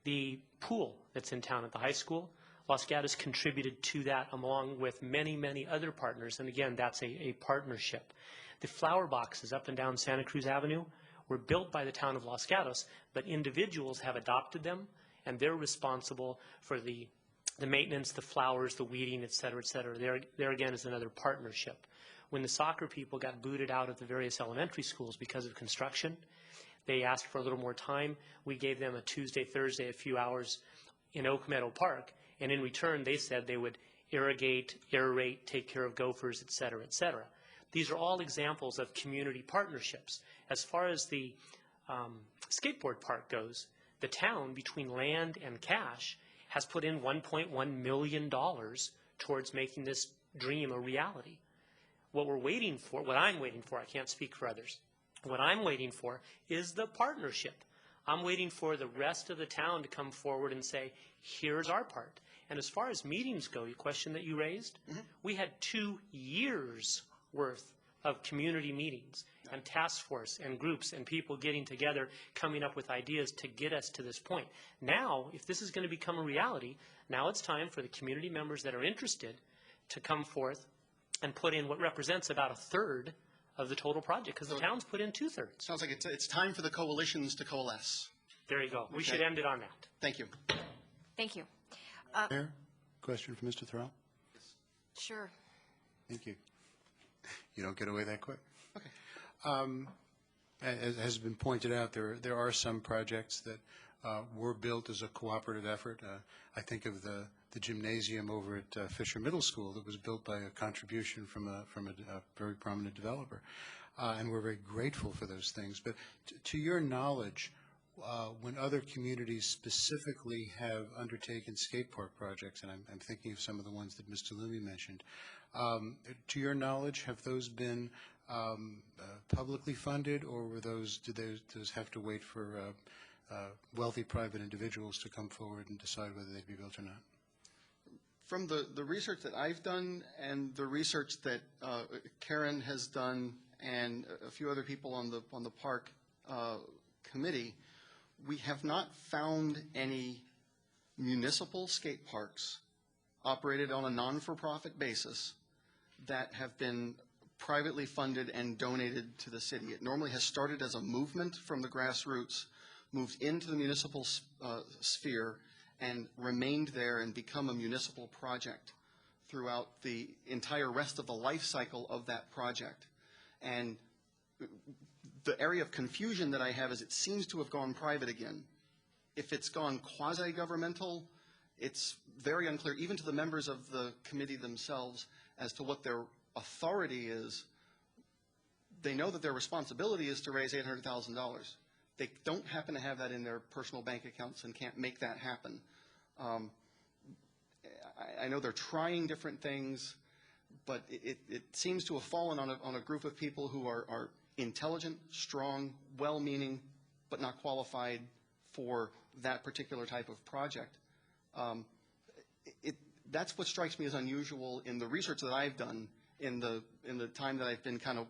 The pool that's in town at the high school, Los Gatos contributed to that along with many, many other partners, and again, that's a partnership. The flower boxes up and down Santa Cruz Avenue were built by the town of Los Gatos, but individuals have adopted them, and they're responsible for the maintenance, the flowers, the weeding, et cetera, et cetera. There again is another partnership. When the soccer people got booted out of the various elementary schools because of construction, they asked for a little more time. We gave them a Tuesday, Thursday, a few hours in Oak Meadow Park, and in return they said they would irrigate, aerate, take care of gophers, et cetera, et cetera. These are all examples of community partnerships. As far as the skateboard park goes, the town, between land and cash, has put in $1.1 million towards making this dream a reality. What we're waiting for, what I'm waiting for, I can't speak for others, what I'm waiting for is the partnership. I'm waiting for the rest of the town to come forward and say, here's our part. And as far as meetings go, the question that you raised, we had 2 years worth of community meetings and task force and groups and people getting together, coming up with ideas to get us to this point. Now, if this is going to become a reality, now it's time for the community members that are interested to come forth and put in what represents about 1/3 of the total project, because the town's put in 2/3. Sounds like it's time for the coalitions to coalesce. There you go. We Okay. should end it on that. Thank you. Thank you. Mayor, question for Mr. Thrall? Sure. Thank you. You don't get away that quick. Okay. As has been pointed out, there are some projects that were built as a cooperative effort. I think of the gymnasium over at Fisher Middle School that was built by a contribution from a very prominent developer. And we're very grateful for those things. But to your knowledge, when other communities specifically have undertaken skate park projects, and I'm thinking of some of the ones that Mr. Lumi mentioned, to your knowledge, have those been publicly funded, or did those have to wait for wealthy private individuals to come forward and decide whether they'd be built or not? From the research that I've done and the research that Karen has done and a few other people on the park committee, we have not found any municipal skate parks operated on a non-for-profit basis that have been privately funded and donated to the city. It normally has started as a movement from the grassroots, moved into the municipal sphere, and remained there and become a municipal project throughout the entire rest of the life cycle of that project. And the area of confusion that I have is it seems to have gone private again. If it's gone quasi-governmental, it's very unclear, even to the members of the committee themselves, as to what their authority is. They know that their responsibility is to raise $800,000. They don't happen to have that in their personal bank accounts and can't make that happen. I know they're trying different things, but it seems to have fallen on a group of people who are intelligent, strong, well-meaning, but not qualified for that particular type of project. That's what strikes me as unusual in the research that I've done in the time that I've been kind of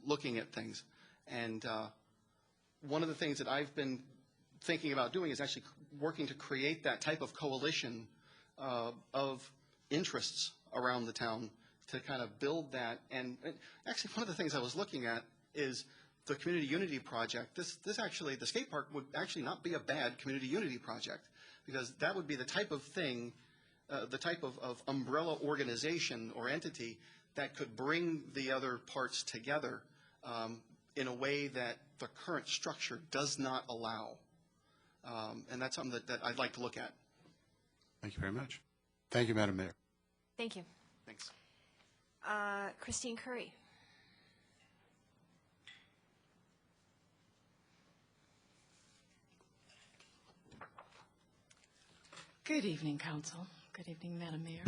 looking at things. And one of the things that I've been thinking about doing is actually working to create that type of coalition of interests around the town to kind of build that. And actually, one of the things I was looking at is the Community Unity Project. This actually, the skate park would actually not be a bad Community Unity Project, because that would be the type of thing, the type of umbrella organization or entity that could bring the other parts together in a way that the current structure does not allow. And that's something that I'd like to look at. Thank you very much. Thank you, Madam Mayor. Thank you. Thanks. Christine Curry. Good evening, Council. Good evening, Madam Mayor.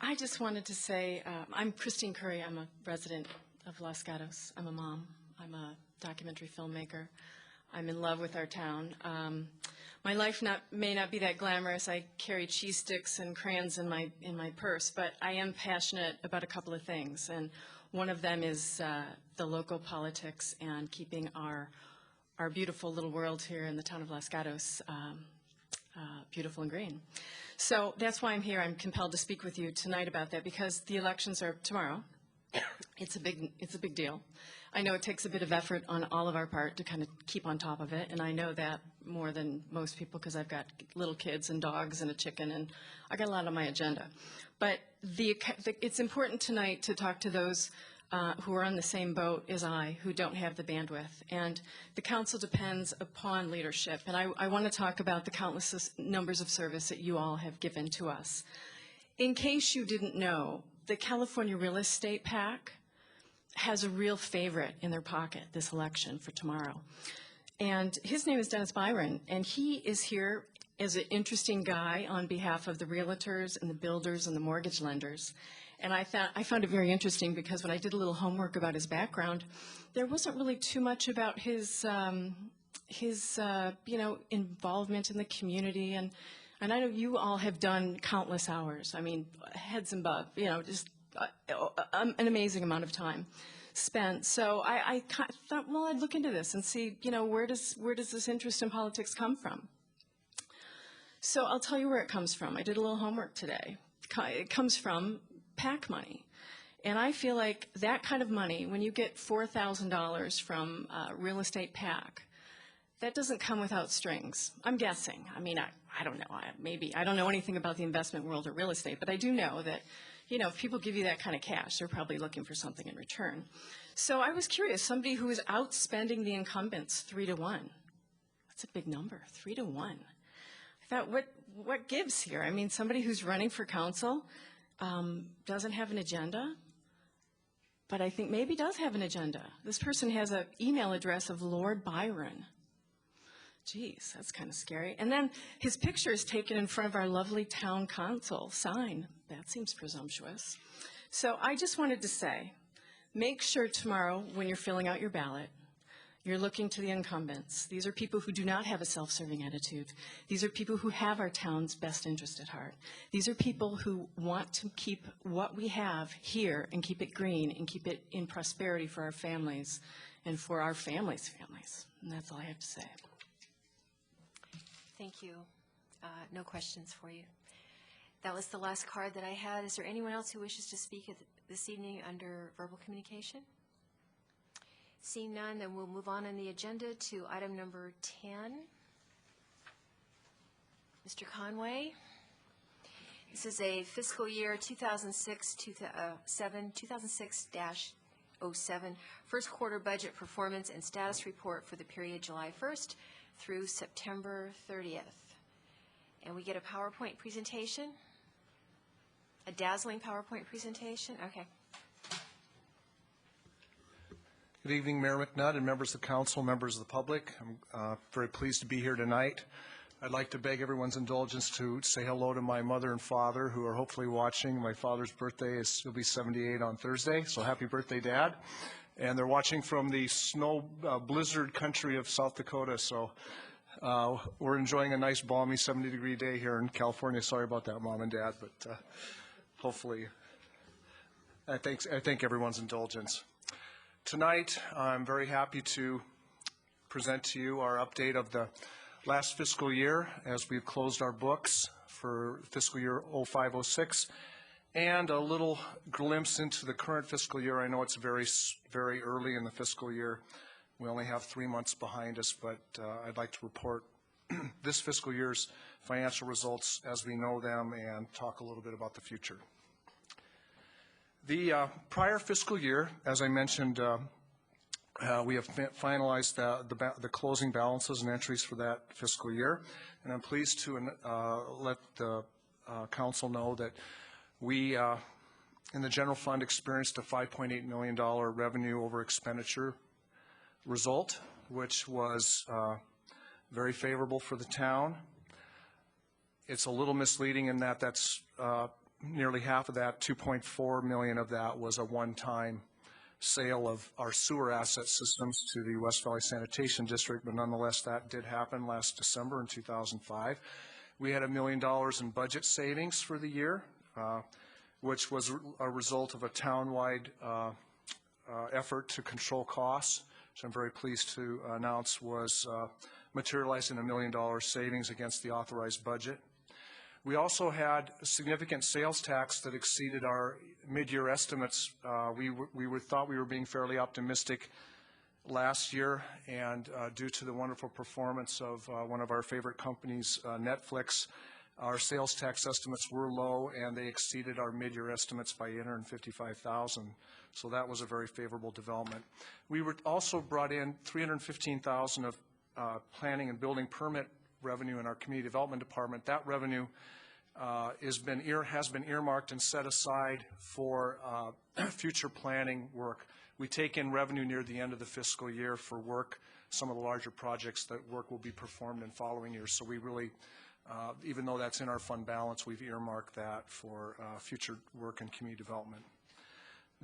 I just wanted to say, I'm Christine Curry. I'm a resident of Los Gatos. I'm a mom. I'm a documentary filmmaker. I'm in love with our town. My life may not be that glamorous. I carry cheese sticks and crayons in my purse, but I am passionate about a couple of things, and one of them is the local politics and keeping our beautiful little world here in the town of Los Gatos beautiful and green. So that's why I'm here. I'm compelled to speak with you tonight about that, because the elections are tomorrow. It's a big deal. I know it takes a bit of effort on all of our part to kind of keep on top of it, and I know that more than most people because I've got little kids and dogs and a chicken, and I got a lot on my agenda. But it's important tonight to talk to those who are on the same boat as I, who don't have the bandwidth. And the council depends upon leadership. And I want to talk about the countless numbers of service that you all have given to us. In case you didn't know, the California Real Estate PAC has a real favorite in their pocket this election for tomorrow. And his name is Dennis Byron, and he is here as an interesting guy on behalf of the realtors and the builders and the mortgage lenders. And I found it very interesting because when I did a little homework about his background, there wasn't really too much about his involvement in the community. And I know you all have done countless hours. I mean, heads and above, just an amazing amount of time spent. So I thought, well, I'd look into this and see, where does this interest in politics come from? So I'll tell you where it comes from. I did a little homework today. It comes from PAC money. And I feel like that kind of money, when you get $4,000 from real estate PAC, that doesn't come without strings. I'm guessing. I mean, I don't know. I don't know anything about the investment world or real estate, but I do know that, if people give you that kind of cash, they're probably looking for something in return. So I was curious, somebody who is outspending the incumbents 3-1. That's a big number, 3-1. I thought, what gives here? I mean, somebody who's running for council doesn't have an agenda, but I think maybe does have an agenda. This person has an email address of Lord Byron. Geez, that's kind of scary. And then his picture is taken in front of our lovely town council sign. That seems presumptuous. So I just wanted to say, make sure tomorrow when you're filling out your ballot, you're looking to the incumbents. These are people who do not have a self-serving attitude. These are people who have our town's best interest at heart. These are people who want to keep what we have here and keep it green and keep it in prosperity for our families and for our families' families. And that's all I have to say. Thank you. No questions for you. That was the last card that I had. Is there anyone else who wishes to speak this evening under verbal communication? Seeing none, then we'll move on the agenda to item number 10. Mr. Conway. This is a fiscal year 2006-07 first quarter budget performance and status report for the period July 1st through September 30th. And we get a PowerPoint presentation? A dazzling PowerPoint presentation? Okay. Good evening, Mayor McNutt and members of the council, members of the public. I'm very pleased to be here tonight. I'd like to beg everyone's indulgence to say hello to my mother and father who are hopefully watching. My father's birthday he'll be 78 on Thursday, so happy birthday, Dad. And they're watching from the snow blizzard country of South Dakota, so we're enjoying a nice balmy 70-degree day here in California. Sorry about that, Mom and Dad, but hopefully I thank everyone's indulgence. Tonight, I'm very happy to present to you our update of the last fiscal year as we've closed our books for fiscal year 05-06, and a little glimpse into the current fiscal year. I know it's very, very early in the fiscal year. We only have 3 months behind us, but I'd like to report this fiscal year's financial results as we know them and talk a little bit about the future. The prior fiscal year, as I mentioned, we have finalized the closing balances and entries for that fiscal year, and I'm pleased to let the council know that we, in the general fund, experienced a $5.8 million revenue over expenditure result, which was very favorable for the town. It's a little misleading in that that's nearly half of that, $2.4 million of that, was a one-time sale of our sewer asset systems to the West Valley Sanitation District, but nonetheless that did happen last December in 2005. We had $1 million in budget savings for the year, which was a result of a town-wide effort to control costs, which I'm very pleased to announce was materialized in $1 million savings against the authorized budget. We also had significant sales tax that exceeded our mid-year estimates. We thought we were being fairly optimistic last year, and due to the wonderful performance of one of our favorite companies, Netflix, our sales tax estimates were low, and they exceeded our mid-year estimates by $855,000. So that was a very favorable development. We were also brought in $315,000 of planning and building permit revenue in our community development department. That revenue has been earmarked and set aside for future planning work. We take in revenue near the end of the fiscal year for work, some of the larger projects that work will be performed in following years. So we really, even though that's in our fund balance, we've earmarked that for future work in community development.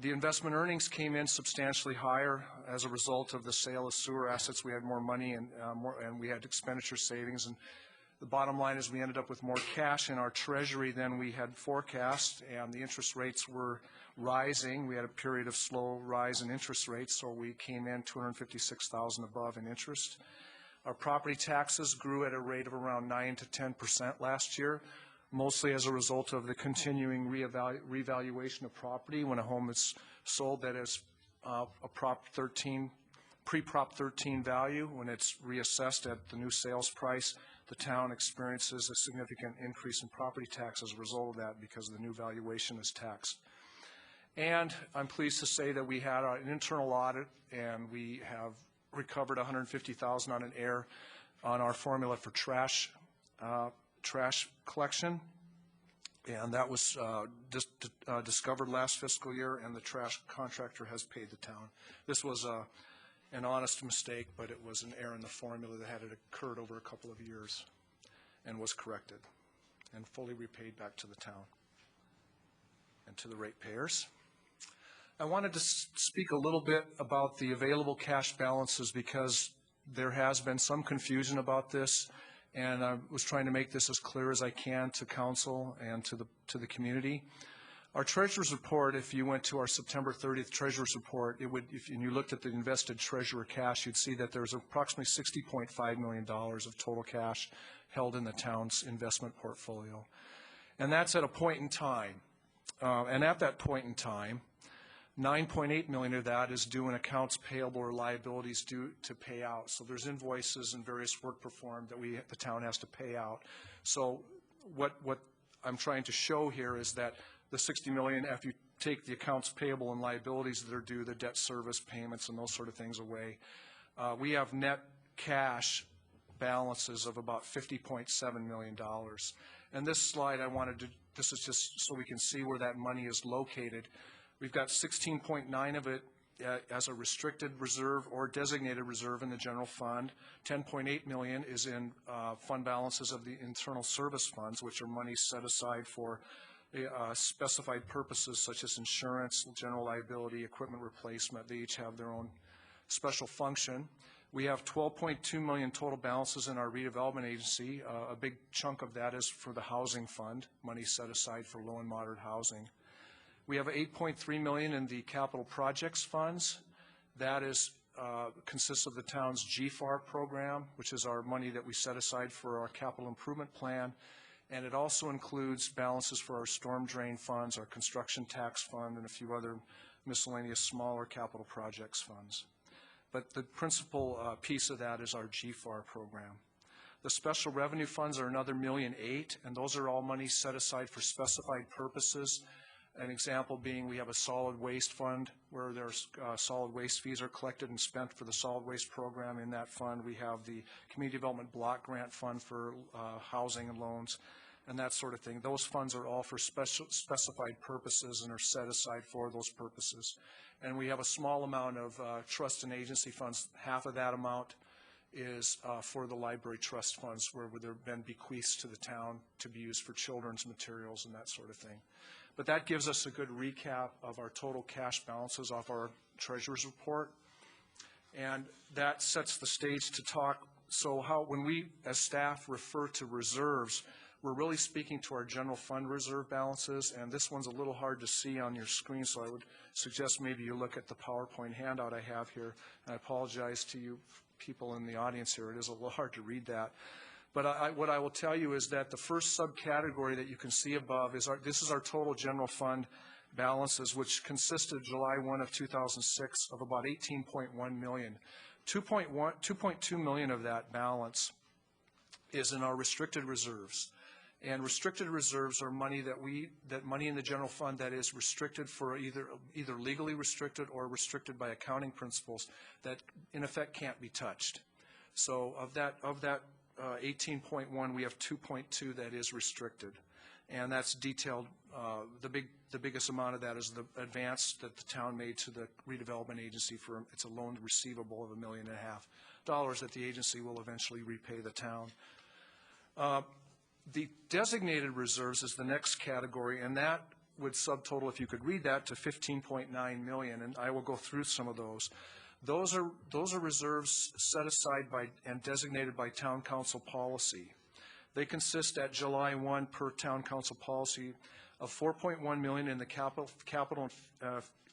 The investment earnings came in substantially higher as a result of the sale of sewer assets. We had more money and we had expenditure savings. And the bottom line is we ended up with more cash in our treasury than we had forecast, and the interest rates were rising. We had a period of slow rise in interest rates, so we came in $256,000 above in interest. Our property taxes grew at a rate of around 9 to 10% last year, mostly as a result of the continuing revaluation of property. When a home is sold that is a Prop 13 pre-Prop 13 value. When it's reassessed at the new sales price, the town experiences a significant increase in property tax as a result of that because the new valuation is taxed. And I'm pleased to say that we had an internal audit, and we have recovered $150,000 on an error on our formula for trash collection. And that was discovered last fiscal year, and the trash contractor has paid the town. This was an honest mistake, but it was an error in the formula that had occurred over a couple of years and was corrected and fully repaid back to the town and to the ratepayers. I wanted to speak a little bit about the available cash balances because there has been some confusion about this, and I was trying to make this as clear as I can to council and to the community. Our treasurer's report, if you went to our September 30th treasurer's report, it would, if you looked at the invested treasurer cash, you'd see that there's approximately $60.5 million of total cash held in the town's investment portfolio. And that's at a point in time. And at that point in time, $9.8 million of that is due in accounts payable or liabilities due to pay out. So there's invoices and various work performed that the town has to pay out. So what I'm trying to show here is that the $60 million, after you take the accounts payable and liabilities that are due, the debt service payments and those sort of things away, we have net cash balances of about $50.7 million. And this slide this is just so we can see where that money is located. We've got 16.9 of it as a restricted reserve or designated reserve in the general fund. 10.8 million is in fund balances of the internal service funds, which are money set aside for specified purposes such as insurance, general liability, equipment replacement. They each have their own special function. We have 12.2 million total balances in our redevelopment agency. A big chunk of that is for the housing fund, money set aside for low and moderate housing. We have 8.3 million in the capital projects funds. That is consists of the town's GFAR program, which is our money that we set aside for our capital improvement plan. And it also includes balances for our storm drain funds, our construction tax fund, and a few other miscellaneous smaller capital projects funds. But the principal piece of that is our GFAR program. The special revenue funds are another $1.8 million, and those are all money set aside for specified purposes. An example being we have a solid waste fund where there's solid waste fees are collected and spent for the solid waste program. In that fund, we have the community development block grant fund for housing and loans and that sort of thing. Those funds are all for specified purposes and are set aside for those purposes. And we have a small amount of trust and agency funds. Half of that amount is for the library trust funds where there have been bequeaths to the town to be used for children's materials and that sort of thing. But that gives us a good recap of our total cash balances off our treasurer's report. And that sets the stage to talk. So when we as staff refer to reserves, we're really speaking to our general fund reserve balances. And this one's a little hard to see on your screen, so I would suggest maybe you look at the PowerPoint handout I have here. And I apologize to you people in the audience here. It is a little hard to read that. But what I will tell you is that the first subcategory that you can see above is this is our total general fund balances, which consisted July 1 of 2006 of about $18.1 million. 2.2 million of that balance is in our restricted reserves. And restricted reserves are money that money in the general fund that is restricted for either legally restricted or restricted by accounting principles that in effect can't be touched. So of that 18.1, we have 2.2 that is restricted, and that's detailed. The biggest amount of that is the advance that the town made to the redevelopment agency for it's a loan receivable of $1.5 million that the agency will eventually repay the town. The designated reserves is the next category, and that would subtotal, if you could read that, to $15.9 million, and I will go through some of those. Those are reserves set aside and designated by town council policy. They consist at July 1 per town council policy of $4.1 million in the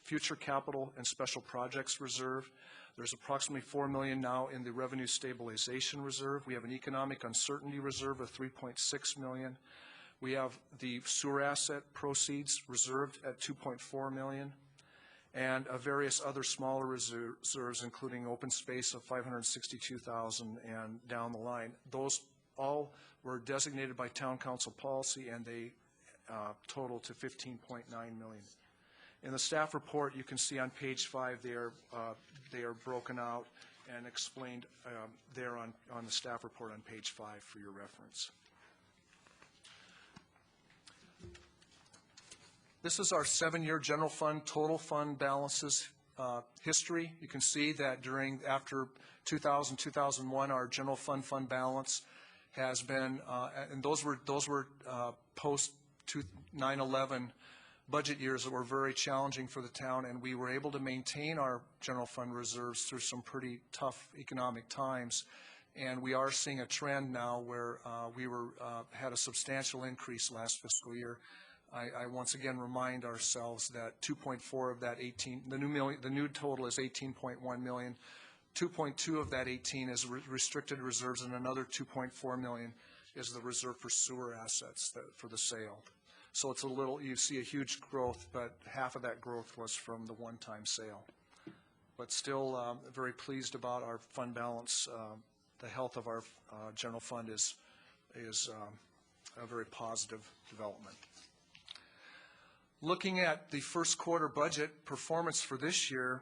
future capital and special projects reserve. There's approximately $4 million now in the revenue stabilization reserve. We have an economic uncertainty reserve of $3.6 million. We have the sewer asset proceeds reserved at $2.4 million. and various other smaller reserves, including open space of $562,000 and down the line. Those all were designated by town council policy, and they total to $15.9 million. In the staff report, you can see on page 5 they are broken out and explained there on the staff report on page 5 for your reference. This is our 7-year general fund total fund balances history. You can see that after 2000, 2001, our general fund balance has been, and those were post 9/11 budget years that were very challenging for the town, and we were able to maintain our general fund reserves through some pretty tough economic times. And we are seeing a trend now where we had a substantial increase last fiscal year. I once again remind ourselves that 2.4 of that 18, the new total is 18.1 million. 2.2 of that 18 is restricted reserves, and another 2.4 million is the reserve for sewer assets for the sale. So it's you see a huge growth, but half of that growth was from the one-time sale. But still very pleased about our fund balance. The health of our general fund is a very positive development. Looking at the first quarter budget performance for this year,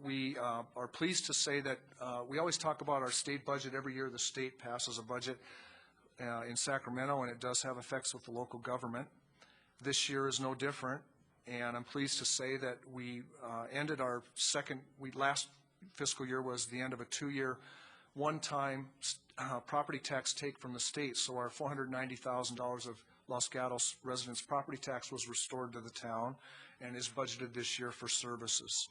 we are pleased to say that we always talk about our state budget. Every year the state passes a budget in Sacramento, and it does have effects with the local government. This year is no different, and I'm pleased to say that we ended our last fiscal year was the end of a 2-year one-time property tax take from the state. So our $490,000 of Los Gatos residents' property tax was restored to the town and is budgeted this year for services.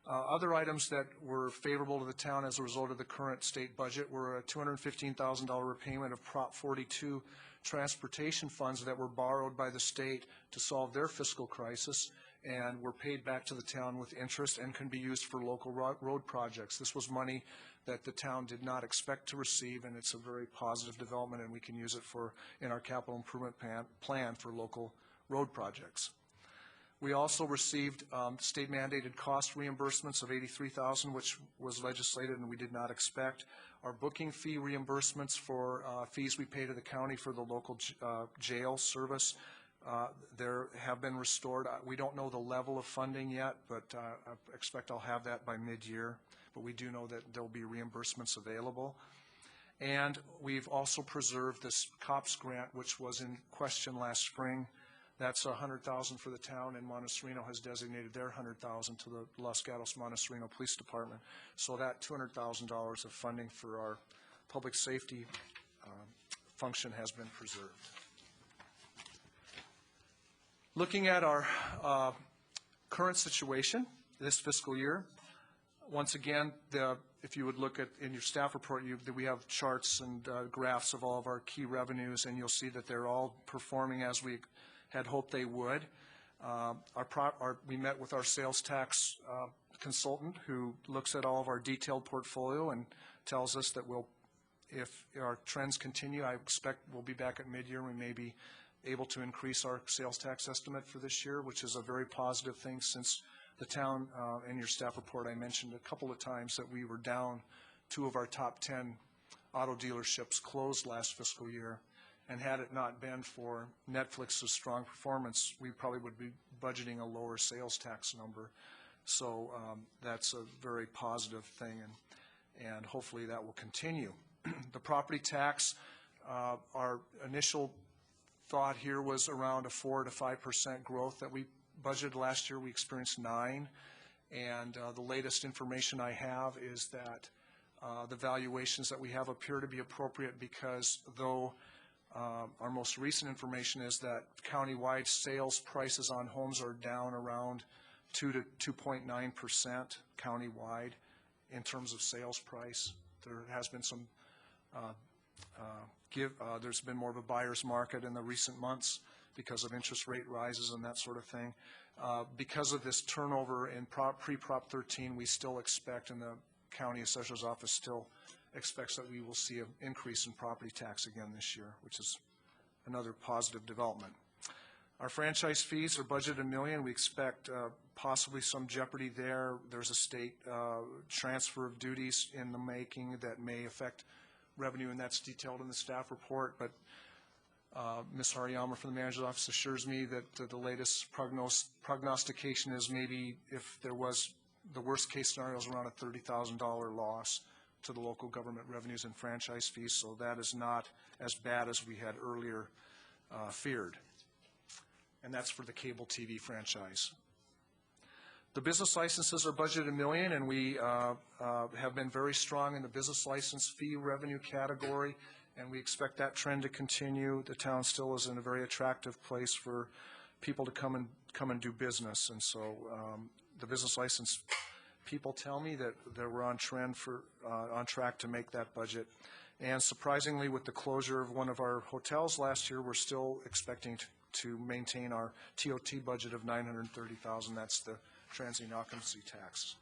Other items that were favorable to the town as a result of the current state budget were a $215,000 repayment of Prop 42 transportation funds that were borrowed by the state to solve their fiscal crisis and were paid back to the town with interest and can be used for local road projects. This was money that the town did not expect to receive, and it's a very positive development, and we can use it in our capital improvement plan for local road projects. We also received state-mandated cost reimbursements of $83,000, which was legislated and we did not expect. Our booking fee reimbursements for fees we pay to the county for the local jail service, there have been restored. We don't know the level of funding yet, but I expect I'll have that by mid-year. But we do know that there will be reimbursements available. And we've also preserved this COPS grant, which was in question last spring. That's $100,000 for the town, and Montesrino has designated their $100,000 to the Los Gatos Montesrino Police Department. So that $200,000 of funding for our public safety function has been preserved. Looking at our current situation this fiscal year, once again, if you would look at in your staff report, we have charts and graphs of all of our key revenues, and you'll see that they're all performing as we had hoped they would. We met with our sales tax consultant who looks at all of our detailed portfolio and tells us that if our trends continue, I expect we'll be back at mid-year. We may be able to increase our sales tax estimate for this year, which is a very positive thing since the town, in your staff report, I mentioned a couple of times that we were down 2 of our top 10 auto dealerships closed last fiscal year. And had it not been for Netflix's strong performance, we probably would be budgeting a lower sales tax number. So that's a very positive thing, and hopefully that will continue. The property tax, our initial thought here was around a 4 to 5% growth that we budgeted last year. We experienced 9%, and the latest information I have is that the valuations that we have appear to be appropriate because though our most recent information is that countywide sales prices on homes are down around 2 to 2.9% countywide in terms of sales price. There has been some there's been more of a buyer's market in the recent months because of interest rate rises and that sort of thing. Because of this turnover in pre-Prop 13, we still expect, and the county assessor's office still expects that we will see an increase in property tax again this year, which is another positive development. Our franchise fees are budgeted $1 million. We expect possibly some jeopardy there. There's a state transfer of duties in the making that may affect revenue, and that's detailed in the staff report. But Ms. Hariyama from the manager's office assures me that the latest prognostication is maybe if there was the worst case scenario is around a $30,000 loss to the local government revenues and franchise fees. So that is not as bad as we had earlier feared. And that's for the cable TV franchise. The business licenses are budgeted $1 million, and we have been very strong in the business license fee revenue category, and we expect that trend to continue. The town still is in a very attractive place for people to come and do business, and so the business license people tell me that we're on track to make that budget. And surprisingly, with the closure of one of our hotels last year, we're still expecting to maintain our TOT budget of $930,000. That's the transient occupancy tax.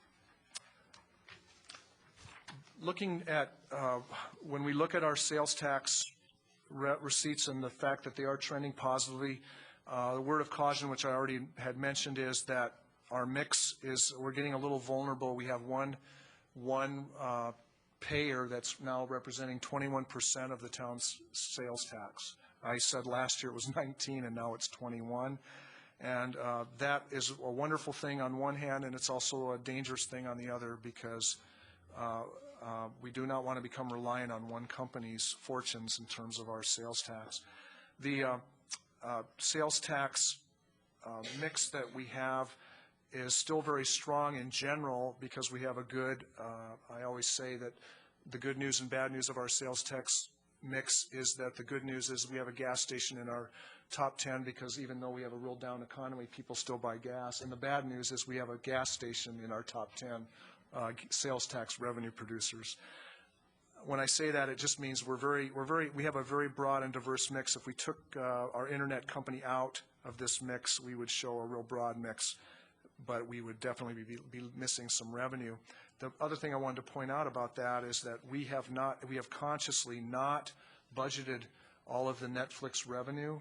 Looking at, when we look at our sales tax receipts and the fact that they are trending positively, the word of caution, which I already had mentioned, is that our mix is, we're getting a little vulnerable. We have one payer that's now representing 21% of the town's sales tax. I said last year it was 19 and now it's 21. And that is a wonderful thing on one hand, and it's also a dangerous thing on the other, because we do not want to become reliant on one company's fortunes in terms of our sales tax. The sales tax mix that we have is still very strong in general, because we have a good, I always say that the good news and bad news of our sales tax mix is that the good news is we have a gas station in our top 10, because even though we have a real down economy, people still buy gas. And the bad news is we have a gas station in our top 10 sales tax revenue producers. When I say that, it just means we have a very broad and diverse mix. If we took our internet company out of this mix, we would show a real broad mix, but we would definitely be missing some revenue. The other thing I wanted to point out about that is that we have consciously not budgeted all of the Netflix revenue,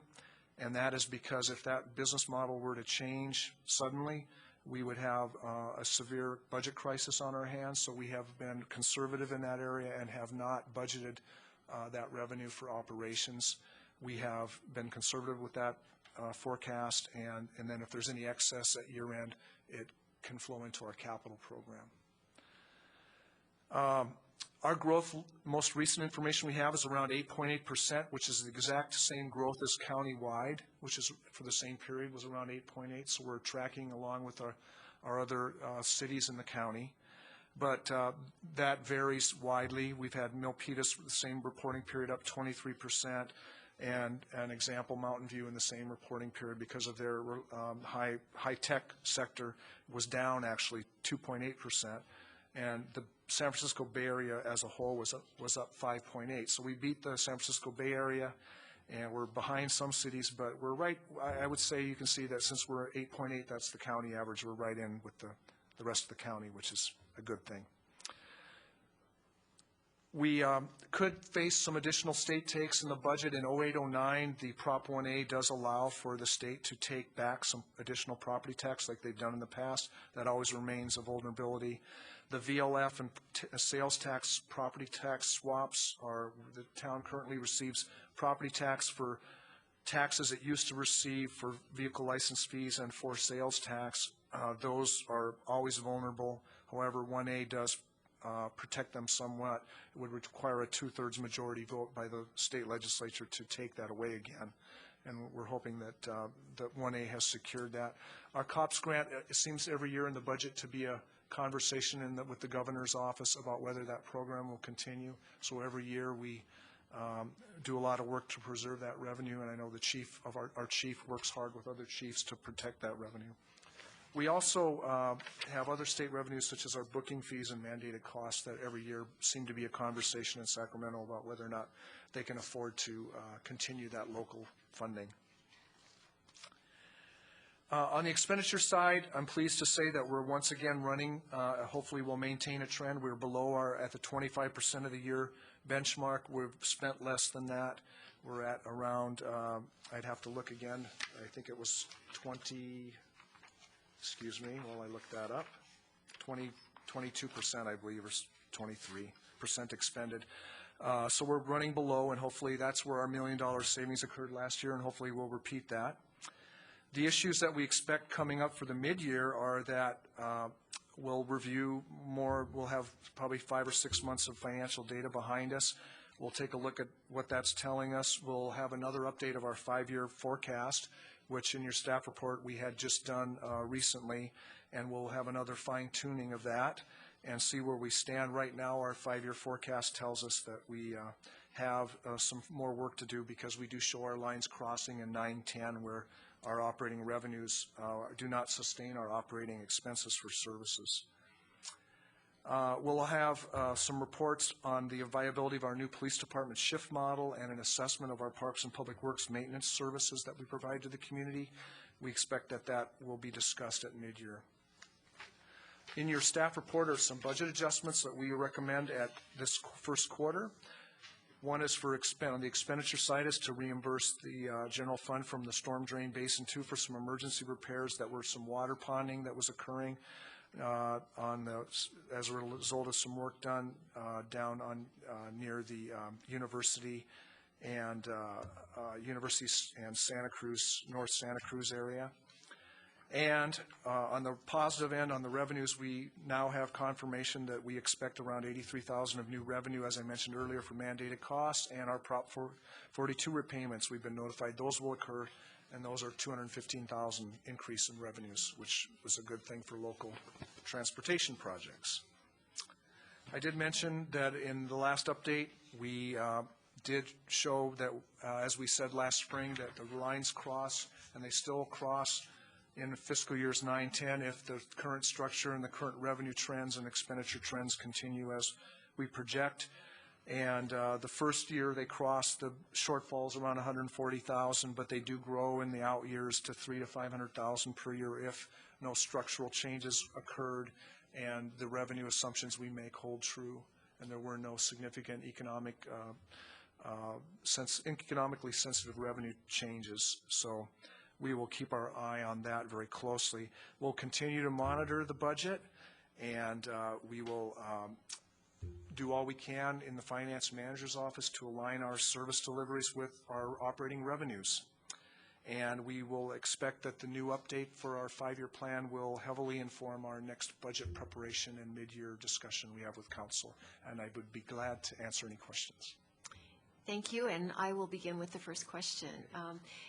and that is because if that business model were to change suddenly, we would have a severe budget crisis on our hands. So we have been conservative in that area and have not budgeted that revenue for operations. We have been conservative with that forecast, and then if there's any excess at year end, it can flow into our capital program. Our growth, most recent information we have is around 8.8%, which is the exact same growth as countywide, which is for the same period was around 8.8. So we're tracking along with our other cities in the county. But that varies widely. We've had Milpitas for the same reporting period up 23%, and an example, Mountain View in the same reporting period, because of their high-tech sector, was down actually 2.8%. And the San Francisco Bay Area as a whole was up 5.8. So we beat the San Francisco Bay Area, and we're behind some cities, but we're right. I would say you can see that since we're 8.8, that's the county average. We're right in with the rest of the county, which is a good thing. We could face some additional state takes in the budget. In 08-09, the Prop 1A does allow for the state to take back some additional property tax like they've done in the past. That always remains a vulnerability. The VLF and sales tax, property tax swaps are, the town currently receives property tax for taxes it used to receive for vehicle license fees and for sales tax. Those are always vulnerable. However, 1A does protect them somewhat. It would require a 2/3 majority vote by the state legislature to take that away again. And we're hoping that that 1A has secured that. Our COPS grant, it seems every year in the budget to be a conversation with the governor's office about whether that program will continue. So every year we do a lot of work to preserve that revenue, and I know the chief of our chief works hard with other chiefs to protect that revenue. We also have other state revenues, such as our booking fees and mandated costs, that every year seem to be a conversation in Sacramento about whether or not they can afford to continue that local funding. On the expenditure side, I'm pleased to say that we're once again running, hopefully we'll maintain a trend. We're below at the 25% of the year benchmark. We've spent less than that. we're at around, I'd have to look again, I think it was 20, excuse me, while I look that up, 22%, I believe, or 23% expended. So we're running below, and hopefully that's where our $1 million savings occurred last year, and hopefully we'll repeat that. The issues that we expect coming up for the mid-year are that we'll review more, we'll have probably 5 or 6 months of financial data behind us. We'll take a look at what that's telling us. We'll have another update of our 5-year forecast, which in your staff report we had just done recently, and we'll have another fine-tuning of that and see where we stand. Right now, our 5-year forecast tells us that we have some more work to do because we do show our lines crossing in 9-10 where our operating revenues do not sustain our operating expenses for services. We'll have some reports on the viability of our new police department shift model and an assessment of our Parks and Public Works maintenance services that we provide to the community. We expect that that will be discussed at mid-year. In your staff report are some budget adjustments that we recommend at this first quarter. One is for on the expenditure side is to reimburse the general fund from the storm drain basin 2 for some emergency repairs that were some water ponding that was occurring as a result of some work done down on near the university and Santa Cruz, North Santa Cruz area. And on the positive end, on the revenues, we now have confirmation that we expect around $83,000 of new revenue, as I mentioned earlier, for mandated costs, and our Prop 42 repayments. We've been notified those will occur, and those are $215,000 increase in revenues, which was a good thing for local transportation projects. I did mention that in the last update, we did show that, as we said last spring, that the lines cross, and they still cross in fiscal years 9-10 if the current structure and the current revenue trends and expenditure trends continue as we project. And the first year they cross, the shortfall's around $140,000, but they do grow in the out years to $300,000 to $500,000 per year if no structural changes occurred and the revenue assumptions we make hold true and there were no significant economically sensitive revenue changes. So we will keep our eye on that very closely. We'll continue to monitor the budget, and we will do all we can in the finance manager's office to align our service deliveries with our operating revenues. And we will expect that the new update for our 5-year plan will heavily inform our next budget preparation and mid-year discussion we have with council. And I would be glad to answer any questions. Thank you, and I will begin with the first question.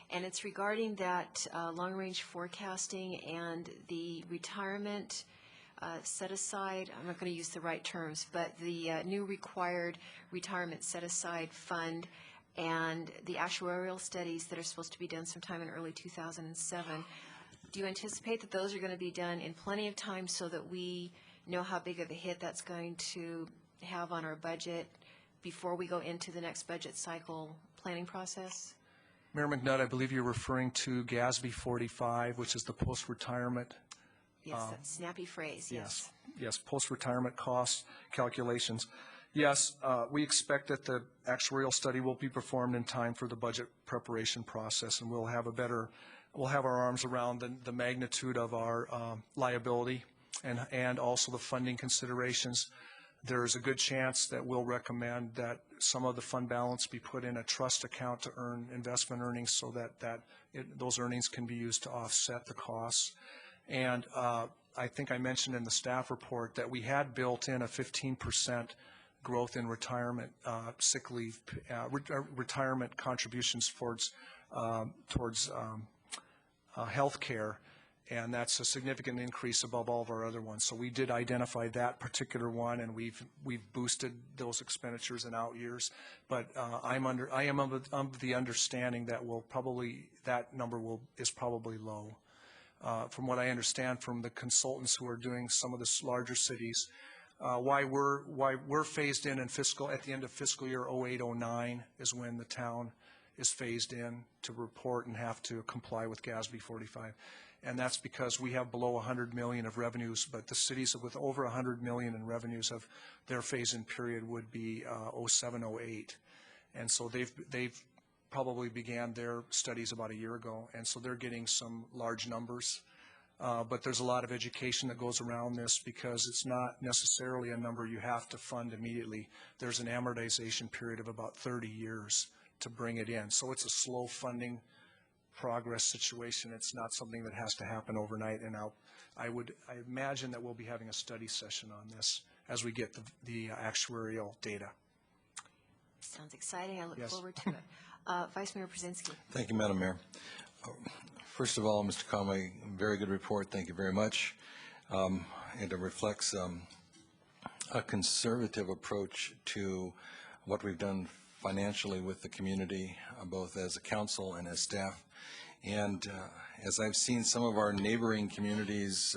And it's regarding that long-range forecasting and the retirement set-aside. I'm not going to use the right terms, but the new required retirement set-aside fund and the actuarial studies that are supposed to be done sometime in early 2007. Do you anticipate that those are going to be done in plenty of time so that we know how big of a hit that's going to have on our budget before we go into the next budget cycle planning process? Mayor McNutt, I believe you're referring to GASB 45, which is the post-retirement. Yes, that snappy phrase, yes. Yes, post-retirement cost calculations. Yes, we expect that the actuarial study will be performed in time for the budget preparation process, and we'll have our arms around the magnitude of our liability and also the funding considerations. There is a good chance that we'll recommend that some of the fund balance be put in a trust account to earn investment earnings so that those earnings can be used to offset the costs. And I think I mentioned in the staff report that we had built in a 15% growth in retirement sick leave, retirement contributions towards health care. And that's a significant increase above all of our other ones. So we did identify that particular one, and we've boosted those expenditures in out years. But I am of the understanding that that number is probably low. From what I understand from the consultants who are doing some of the larger cities, why we're phased in at the end of fiscal year 08-09 is when the town is phased in to report and have to comply with GASB 45. And that's because we have below $100 million of revenues, but the cities with over $100 million in revenues of their phase-in period would be 07-08. And so they've probably began their studies about a year ago, and so they're getting some large numbers. But there's a lot of education that goes around this because it's not necessarily a number you have to fund immediately. There's an amortization period of about 30 years to bring it in. So it's a slow funding progress situation. It's not something that has to happen overnight. And I imagine that we'll be having a study session on this as we get the actuarial data. Sounds exciting. I look Yes. forward to it. Vice Mayor Brzezinski. Thank you, Madam Mayor. First of all, Mr. Conway, very good report. Thank you very much. It reflects a conservative approach to what we've done financially with the community, both as a council and as staff. And as I've seen some of our neighboring communities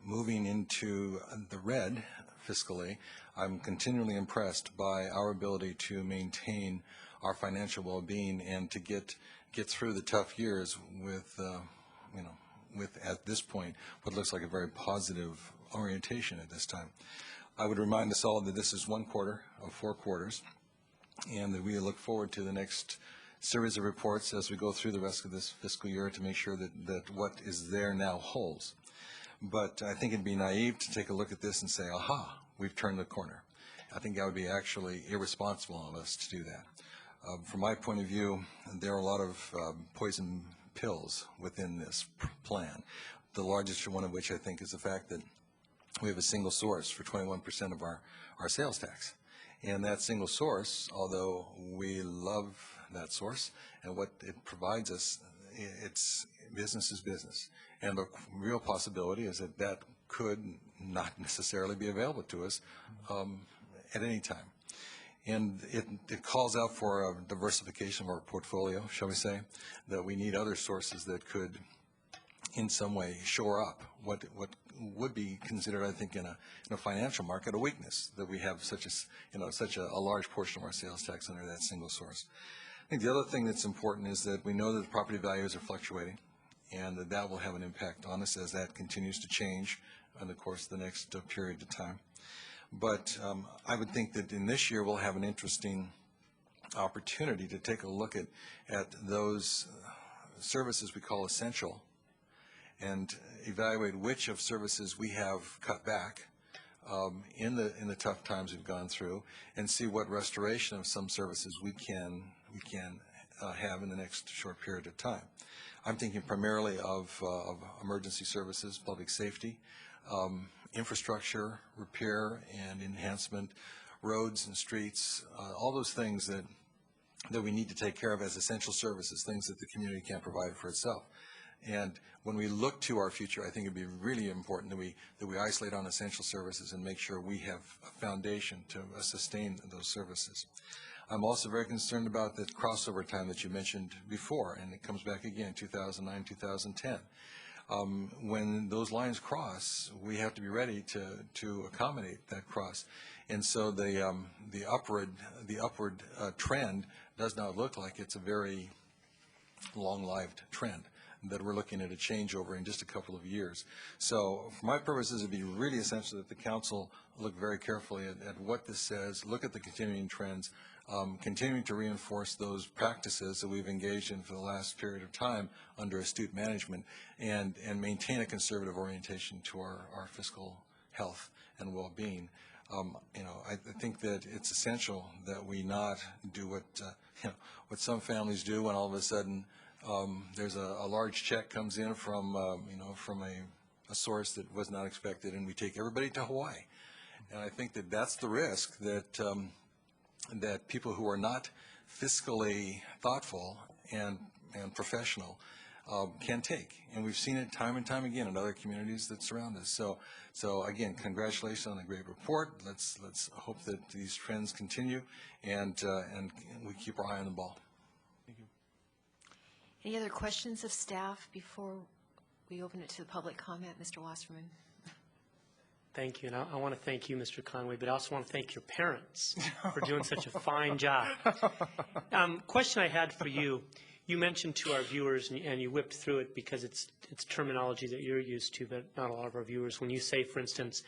moving into the red fiscally, I'm continually impressed by our ability to maintain our financial well-being and to get through the tough years with, with at this point what looks like a very positive orientation at this time. I would remind us all that this is one quarter of 4 quarters, and that we look forward to the next series of reports as we go through the rest of this fiscal year to make sure that what is there now holds. But I think it'd be naive to take a look at this and say, aha, we've turned the corner. I think that would be actually irresponsible of us to do that. From my point of view, there are a lot of poison pills within this plan, the largest one of which I think is the fact that we have a single source for 21% of our sales tax. And that single source, although we love that source and what it provides us, it's business is business. And the real possibility is that that could not necessarily be available to us at any time. And it calls out for a diversification of our portfolio, shall we say, that we need other sources that could in some way shore up what would be considered, I think, in a financial market, a weakness, that we have such a large portion of our sales tax under that single source. I think the other thing that's important is that we know that the property values are fluctuating, and that will have an impact on us as that continues to change in the course of the next period of time. But I would think that in this year we'll have an interesting opportunity to take a look at those services we call essential and evaluate which of services we have cut back in the tough times we've gone through, and see what restoration of some services we can have in the next short period of time. I'm thinking primarily of emergency services, public safety, infrastructure, repair and enhancement, roads and streets, all those things that we need to take care of as essential services, things that the community can't provide for itself. And when we look to our future, I think it'd be really important that we isolate on essential services and make sure we have a foundation to sustain those services. I'm also very concerned about the crossover time that you mentioned before, and it comes back again, 2009, 2010. When those lines cross, we have to be ready to accommodate that cross. And so the upward trend does not look like it's a very long-lived trend, that we're looking at a changeover in just a couple of years. So for my purposes, it would be really essential that the council look very carefully at what this says, look at the continuing trends, continuing to reinforce those practices that we've engaged in for the last period of time under astute management, and maintain a conservative orientation to our fiscal health and well-being. I think that it's essential that we not do what some families do when all of a sudden there's a large check comes in from a source that was not expected, and we take everybody to Hawaii. And I think that that's the risk that people who are not fiscally thoughtful and professional can take. And we've seen it time and time again in other communities that surround us. So again, congratulations on a great report. Let's hope that these trends continue, and we keep our eye on the ball. Any other questions of staff before we open it to the public comment? Mr. Wasserman. Thank you, and I want to thank you, Mr. Conway, but I also want to thank your parents for doing such a fine job. Question I had for you, you mentioned to our viewers, and you whipped through it because it's terminology that you're used to, but not a lot of our viewers. When you say, for instance,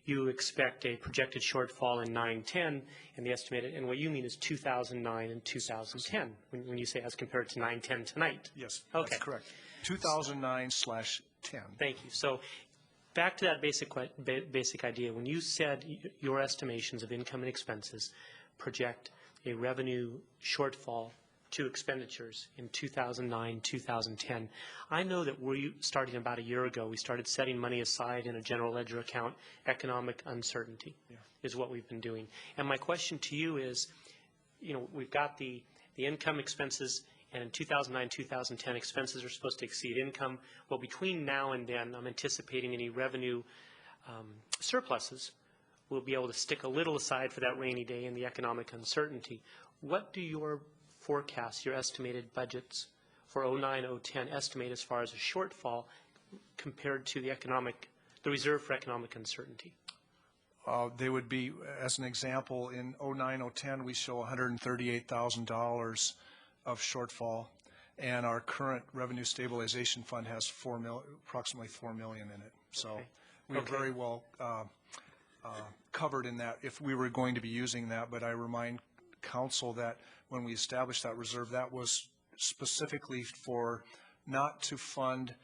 you expect a projected shortfall in 9-10, and the estimated, and what you mean is 2009 and 2010, when you say as compared to 9-10 tonight. Yes, Okay. that's correct. 2009/10. Thank you. So back to that basic idea. When you said your estimations of income and expenses project a revenue shortfall to expenditures in 2009, 2010, I know that we're starting about a year ago, we started setting money aside in a general ledger account. Economic uncertainty is what we've been doing. And my question to you is, we've got the income expenses, and in 2009, 2010, expenses are supposed to exceed income. Well, between now and then, I'm anticipating any revenue surpluses. We'll be able to stick a little aside for that rainy day and the economic uncertainty. What do your forecasts, your estimated budgets for 09, 010 estimate as far as a shortfall compared to the reserve for economic uncertainty? They would be, as an example, in 09, 010, we show $138,000 of shortfall, and our current revenue stabilization fund has approximately $4 million in it. So we're very well covered in that if we were going to be using that. But I remind Council that when we established that reserve, that was specifically for not to fund,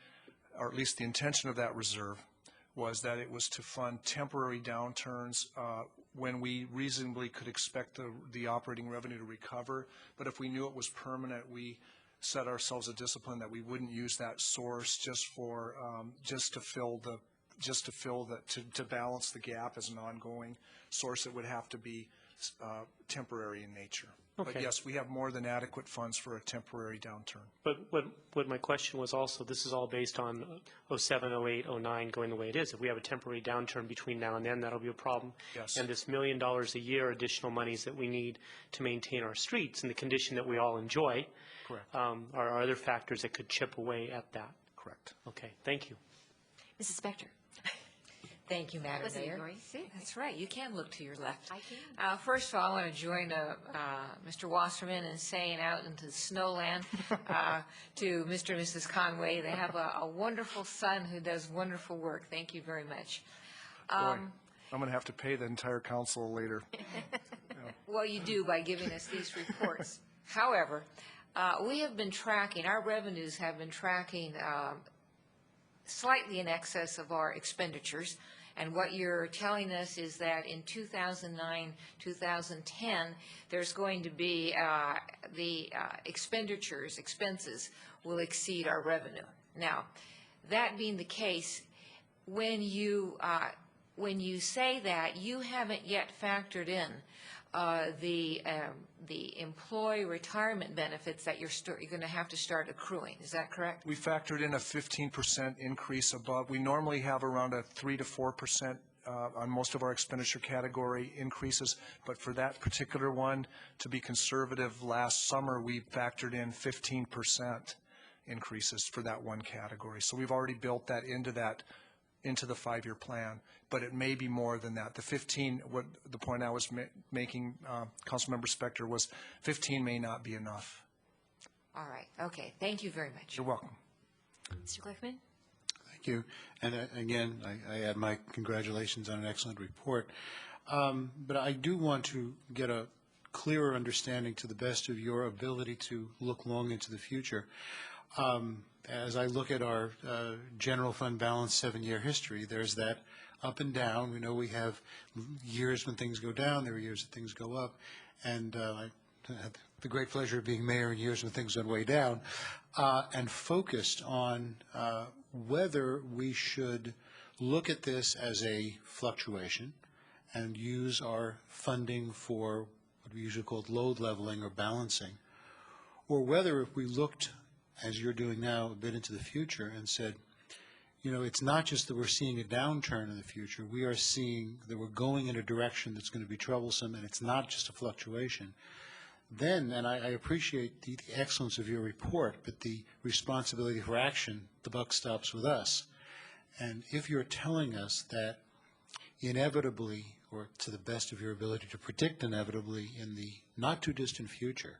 or at least the intention of that reserve was that it was to fund temporary downturns when we reasonably could expect the operating revenue to recover. But if we knew it was permanent, we set ourselves a discipline that we wouldn't use that source just for to balance the gap as an ongoing source. It would have to be temporary in nature. Okay. But yes, we have more than adequate funds for a temporary downturn. But what my question was also, this is all based on 07, 08, 09 going the way it is. If we have a temporary downturn between now and then, that'll be a problem. Yes. And this $1 million a year additional monies that we need to maintain our streets in the condition that we all enjoy. Correct. Are other factors that could chip away at that. Correct. Okay, thank you. Mrs. Spector. Thank you, Madam Wasn't Mayor. ignoring. See, that's right. You can look to your left. I can. First of all, I want to join Mr. Wasserman in saying out into the snowland to Mr. and Mrs. Conway. They have a wonderful son who does wonderful work. Thank you very much. Boy, I'm going to have to pay the entire council later. Well, you do by giving us these reports. However, we have been tracking, our revenues have been tracking slightly in excess of our expenditures. And what you're telling us is that in 2009, 2010, there's going to be the expenses will exceed our revenue. Now, that being the case, when you say that, you haven't yet factored in the employee retirement benefits that you're going to have to start accruing. Is that correct? We factored in a 15% increase above. We normally have around a 3 to 4% on most of our expenditure category increases, but for that particular one, to be conservative, last summer we factored in 15% increases for that one category. So we've already built that into the 5-year plan, but it may be more than that. The 15, what the point I was making, Councilmember Spector, was 15 may not be enough. All right. Okay. Thank you very much. You're welcome. Mr. Glickman? Thank you. And again, I add my congratulations on an excellent report. But I do want to get a clearer understanding to the best of your ability to look long into the future. As I look at our general fund balance 7-year history, there's that up and down. We know we have years when things go down. There are years that things go up. And I had the great pleasure of being mayor in years when things went way down, and focused on whether we should look at this as a fluctuation and use our funding for what we usually call load leveling or balancing, or whether if we looked, as you're doing now, a bit into the future and said, it's not just that we're seeing a downturn in the future. We are seeing that we're going in a direction that's going to be troublesome, and it's not just a fluctuation. Then, and I appreciate the excellence of your report, but the responsibility for action, the buck stops with us. And if you're telling us that inevitably, or to the best of your ability to predict inevitably in the not-too-distant future,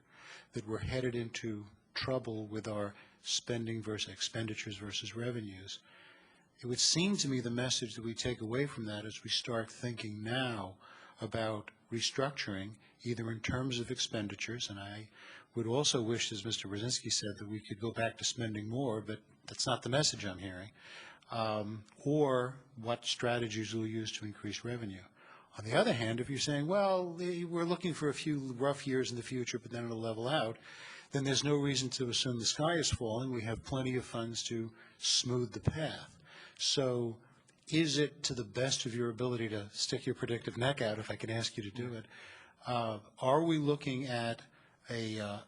that we're headed into trouble with our spending versus expenditures versus revenues, it would seem to me the message that we take away from that is we start thinking now about restructuring, either in terms of expenditures, and I would also wish, as Mr. Brzezinski said, that we could go back to spending more, but that's not the message I'm hearing, or what strategies we'll use to increase revenue. On the other hand, if you're saying, well, we're looking for a few rough years in the future, but then it'll level out, then there's no reason to assume the sky is falling. We have plenty of funds to smooth the path. So is it to the best of your ability to stick your predictive neck out, if I can ask you to do it, are we looking at a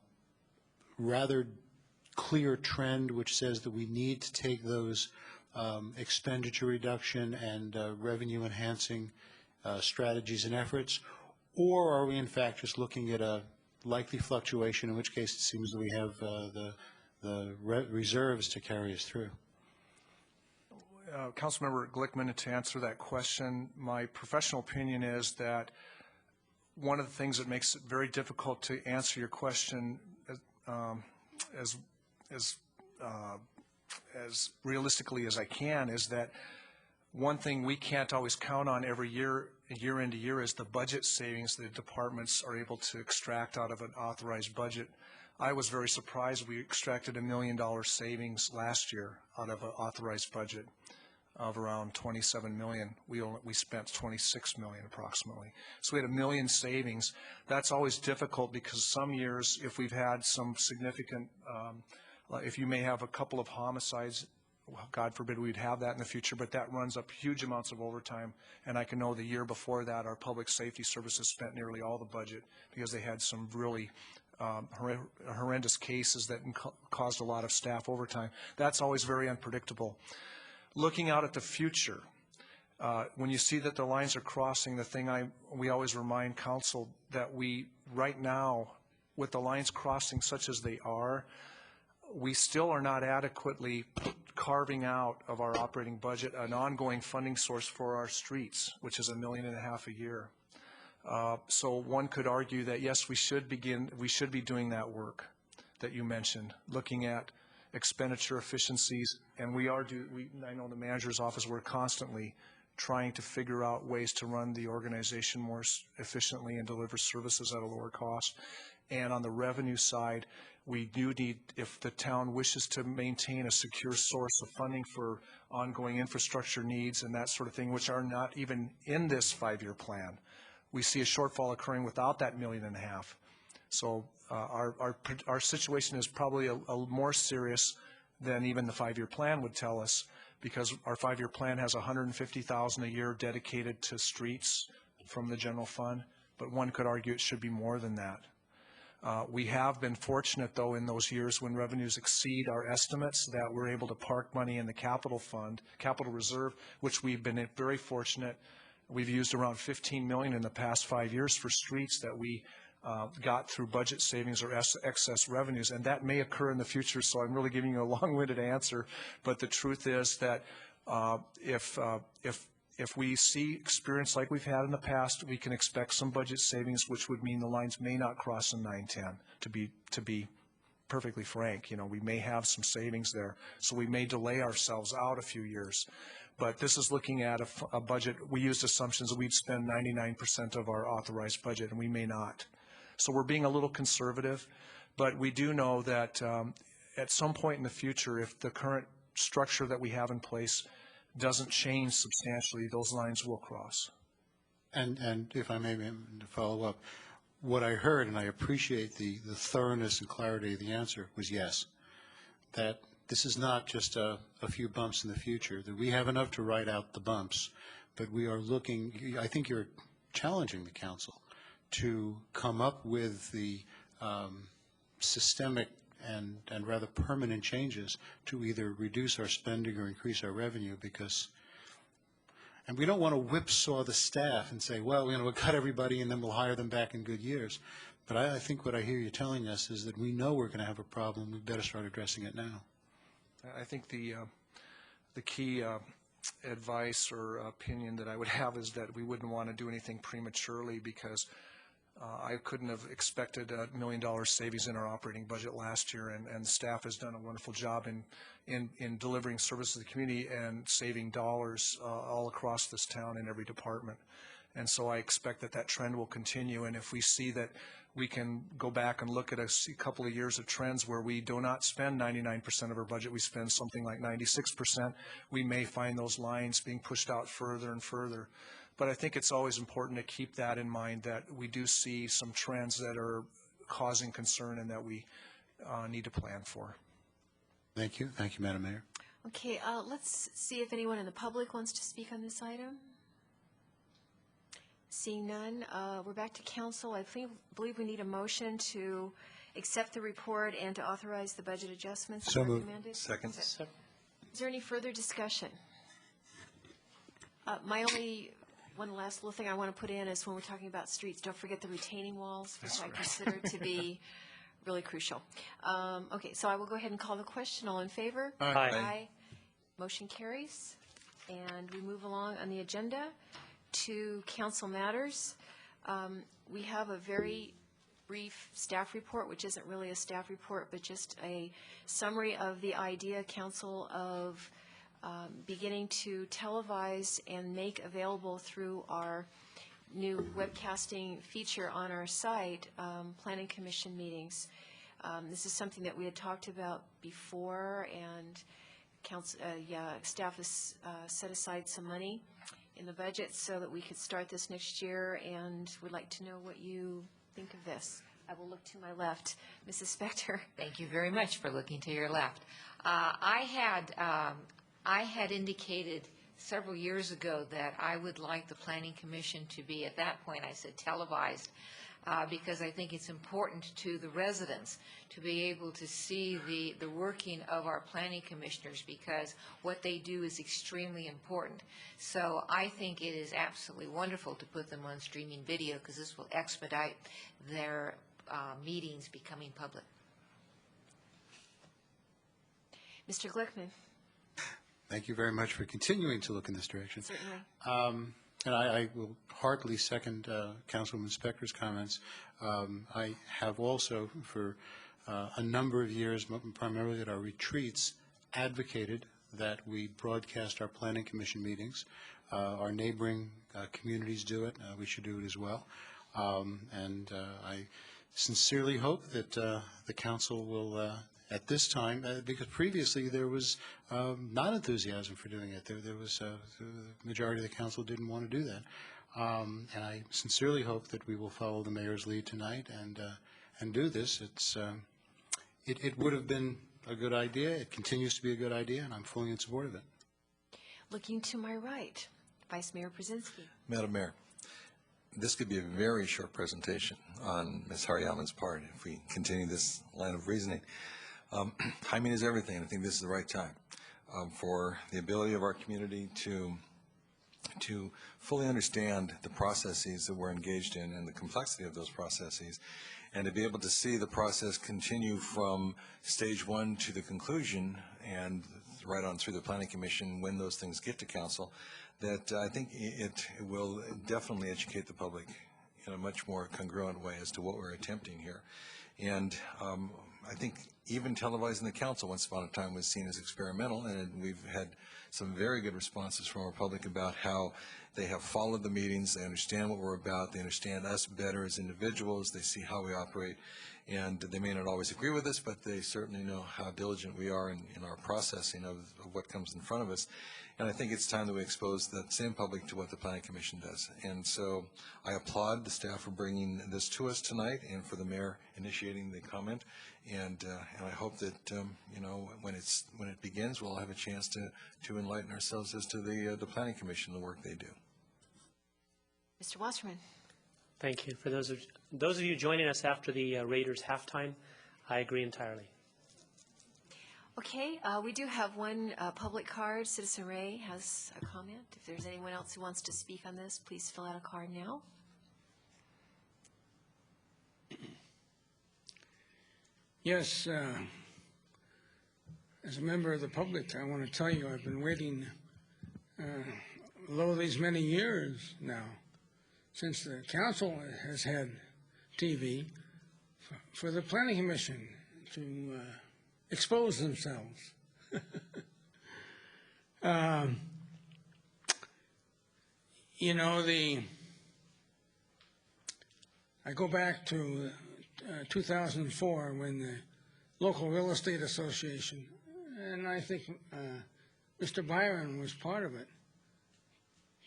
rather clear trend which says that we need to take those expenditure reduction and revenue enhancing strategies and efforts, or are we in fact just looking at a likely fluctuation, in which case it seems that we have the reserves to carry us through? Councilmember Glickman, to answer that question, my professional opinion is that one of the things that makes it very difficult to answer your question as realistically as I can is that one thing we can't always count on every year, year into year, is the budget savings that departments are able to extract out of an authorized budget. I was very surprised we extracted $1 million savings last year out of an authorized budget of around $27 million. We spent $26 million approximately. So we had $1 million savings. That's always difficult because some years, if we've had some significant, if you may have a couple of homicides, well, God forbid we'd have that in the future, but that runs up huge amounts of overtime. And I can know the year before that, our public safety services spent nearly all the budget because they had some really horrendous cases that caused a lot of staff overtime. That's always very unpredictable. Looking out at the future, when you see that the lines are crossing, the thing we always remind council that we, right now, with the lines crossing such as they are, we still are not adequately carving out of our operating budget an ongoing funding source for our streets, which is $1.5 million a year. So one could argue that yes, we should be doing that work that you mentioned, looking at expenditure efficiencies, and I know the manager's office, we're constantly trying to figure out ways to run the organization more efficiently and deliver services at a lower cost. And on the revenue side, we do need, if the town wishes to maintain a secure source of funding for ongoing infrastructure needs and that sort of thing, which are not even in this 5-year plan, we see a shortfall occurring without that $1.5 million. So our situation is probably a more serious than even the 5-year plan would tell us, because our 5-year plan has $150,000 a year dedicated to streets from the general fund, but one could argue it should be more than that. We have been fortunate, though, in those years when revenues exceed our estimates, that we're able to park money in the capital fund, capital reserve, which we've been very fortunate. We've used around $15 million in the past 5 years for streets that we got through budget savings or excess revenues, and that may occur in the future, so I'm really giving you a long-winded answer, but the truth is that if we see experience like we've had in the past, we can expect some budget savings, which would mean the lines may not cross in 910, to be perfectly frank. You know, we may have some savings there, so we may delay ourselves out a few years. But this is looking at a budget. We used assumptions that we'd spend 99% of our authorized budget, and we may not. So we're being a little conservative, but we do know that at some point in the future, if the current structure that we have in place doesn't change substantially, those lines will cross. And if I may follow up, what I heard, and I appreciate the thoroughness and clarity of the answer, was yes, that this is not just a few bumps in the future, that we have enough to ride out the bumps, but we are looking, I think you're challenging the council to come up with the systemic and rather permanent changes to either reduce our spending or increase our revenue, because, and we don't want to whipsaw the staff and say, well, we'll cut everybody and then we'll hire them back in good years. But I think what I hear you telling us is that we know we're going to have a problem. We better start addressing it now. I think the key advice or opinion that I would have is that we wouldn't want to do anything prematurely, because I couldn't have expected $1 million savings in our operating budget last year, and the staff has done a wonderful job in delivering service to the community and saving dollars all across this town in every department. And so I expect that that trend will continue, and if we see that we can go back and look at a couple of years of trends where we do not spend 99% of our budget, we spend something like 96%, we may find those lines being pushed out further and further. But I think it's always important to keep that in mind, that we do see some trends that are causing concern and that we need to plan for. Thank you. Thank you, Madam Mayor. Okay, let's see if anyone in the public wants to speak on this item. Seeing none, we're back to council. I believe we need a motion to accept the report and to authorize the budget adjustments So moved. recommended. Second. Is there any further discussion? My only one last little thing I want to put in is when we're talking about streets, don't forget the retaining walls, which I consider to be really crucial. Okay, so I will go ahead and call the question. All in favor? Aye. Aye. Motion carries. And we move along on the agenda to council matters. We have a very brief staff report, which isn't really a staff report, but just a summary of the idea, council, of beginning to televise and make available through our new webcasting feature on our site, planning commission meetings. This is something that we had talked about before, and council, staff has set aside some money in the budget so that we could start this next year, and would like to know what you think of this. I will look to my left. Mrs. Spector. Thank you very much for looking to your left. I had indicated several years ago that I would like the Planning Commission to be, at that point I said televised, because I think it's important to the residents to be able to see the working of our planning commissioners, because what they do is extremely important. So I think it is absolutely wonderful to put them on streaming video, because this will expedite their meetings becoming public. Mr. Glickman. Thank you very much for continuing to look in this direction. Certainly. And I will heartily second Councilwoman Spector's comments. I have also, for a number of years, primarily at our retreats, advocated that we broadcast our Planning Commission meetings. Our neighboring communities do it. We should do it as well. And I sincerely hope that the council will, at this time, because previously there was not enthusiasm for doing it. There was the majority of the council didn't want to do that. And I sincerely hope that we will follow the mayor's lead tonight and do this. It would have been a good idea. It continues to be a good idea, and I'm fully in support of it. Looking to my right, Vice Mayor Brzezinski. Madam Mayor, this could be a very short presentation on Ms. Haryaman's part if we continue this line of reasoning. Timing is everything. I think this is the right time for the ability of our community to fully understand the processes that we're engaged in and the complexity of those processes, and to be able to see the process continue from stage one to the conclusion and right on through the Planning Commission when those things get to council, that I think it will definitely educate the public in a much more congruent way as to what we're attempting here. And I think even televising the council once upon a time was seen as experimental, and we've had some very good responses from our public about how they have followed the meetings, they understand what we're about, they understand us better as individuals, they see how we operate, and they may not always agree with us, but they certainly know how diligent we are in our processing of what comes in front of us. And I think it's time that we expose that same public to what the Planning Commission does. And so I applaud the staff for bringing this to us tonight and for the mayor initiating the comment. And I hope that, you know, when it begins, we'll have a chance to enlighten ourselves as to the Planning Commission, the work they do. Mr. Wasserman. Thank you. For those of you joining us after the Raiders halftime, I agree entirely. Okay, we do have one public card. Citizen Ray has a comment. If there's anyone else who wants to speak on this, please fill out a card now. Yes, as a member of the public, I want to tell you I've been waiting lo these many years now, since the council has had TV for the Planning Commission to expose themselves. You know, I go back to 2004 when the local real estate association, and I think Mr. Byron was part of it,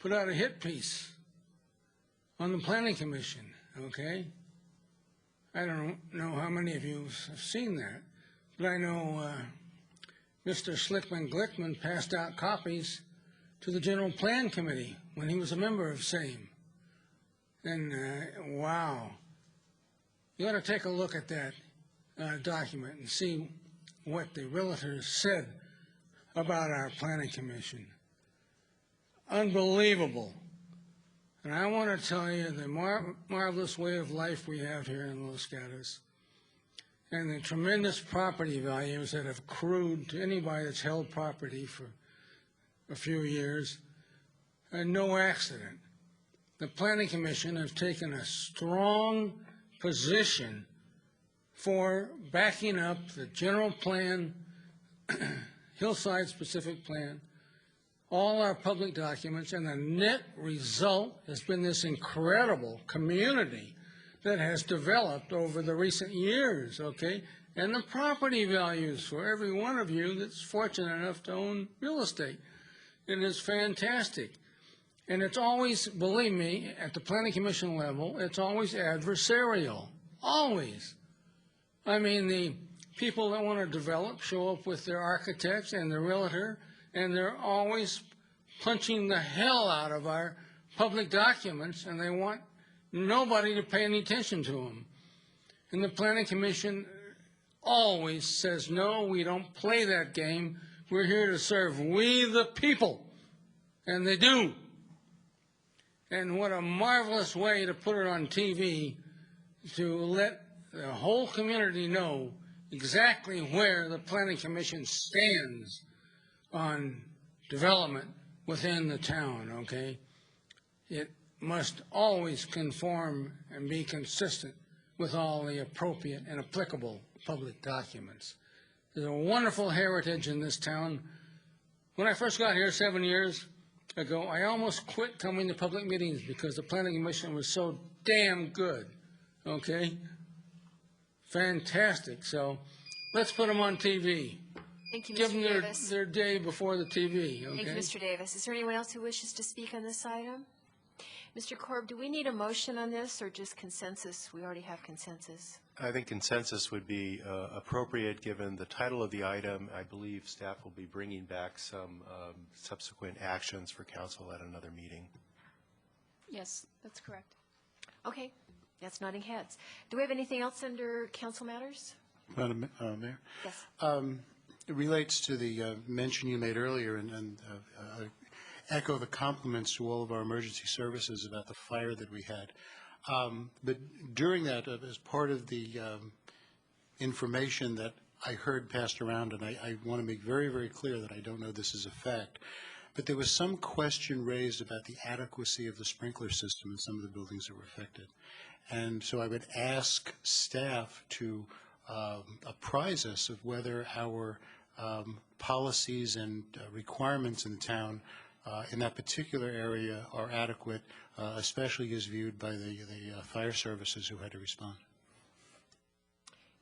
put out a hit piece on the Planning Commission, okay? I don't know how many of you have seen that, but I know Mr. Schlickman Glickman passed out copies to the General Plan Committee when he was a member of SAME. And wow, you ought to take a look at that document and see what the realtors said about our Planning Commission. Unbelievable. And I want to tell you the marvelous way of life we have here in Los Gatos and the tremendous property values that have accrued to anybody that's held property for a few years, and no accident. The Planning Commission has taken a strong position for backing up the general plan, Hillside specific plan, all our public documents, and the net result has been this incredible community that has developed over the recent years, okay? And the property values for every one of you that's fortunate enough to own real estate. It is fantastic. And it's always, believe me, at the Planning Commission level, it's always adversarial. Always. I mean, the people that want to develop show up with their architects and the realtor, and they're always punching the hell out of our public documents, and they want nobody to pay any attention to them. And the Planning Commission always says, no, we don't play that game. We're here to serve we the people. And they do. And what a marvelous way to put it on TV to let the whole community know exactly where the Planning Commission stands on development within the town, okay? It must always conform and be consistent with all the appropriate and applicable public documents. There's a wonderful heritage in this town. When I first got here 7 years ago, I almost quit coming to public meetings because the Planning Commission was so damn good, okay? Fantastic. So let's put them on TV. Thank you, Mr. Give them Davis. their day before the TV, okay? Thank you, Mr. Davis. Is there anyone else who wishes to speak on this item? Mr. Korb, do we need a motion on this or just consensus? We already have consensus. I think consensus would be appropriate given the title of the item. I believe staff will be bringing back some subsequent actions for council at another meeting. Yes, that's correct. Okay, that's nodding heads. Do we have anything else under council matters? Madam Mayor? Yes. It relates to the mention you made earlier, and I echo the compliments to all of our emergency services about the fire that we had. But during that, as part of the information that I heard passed around, and I want to make very, very clear that I don't know this is a fact, but there was some question raised about the adequacy of the sprinkler system in some of the buildings that were affected. And so I would ask staff to apprise us of whether our policies and requirements in the town in that particular area are adequate, especially as viewed by the fire services who had to respond.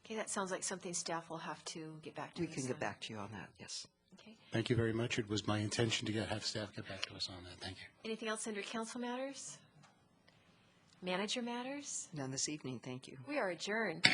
Okay, that sounds like something staff will have to get back to us We can get on. back to you on that, yes. Okay. Thank you very much. It was my intention to have staff get back to us on that. Thank you. Anything else under council matters? Manager matters? None this evening, thank you. We are adjourned.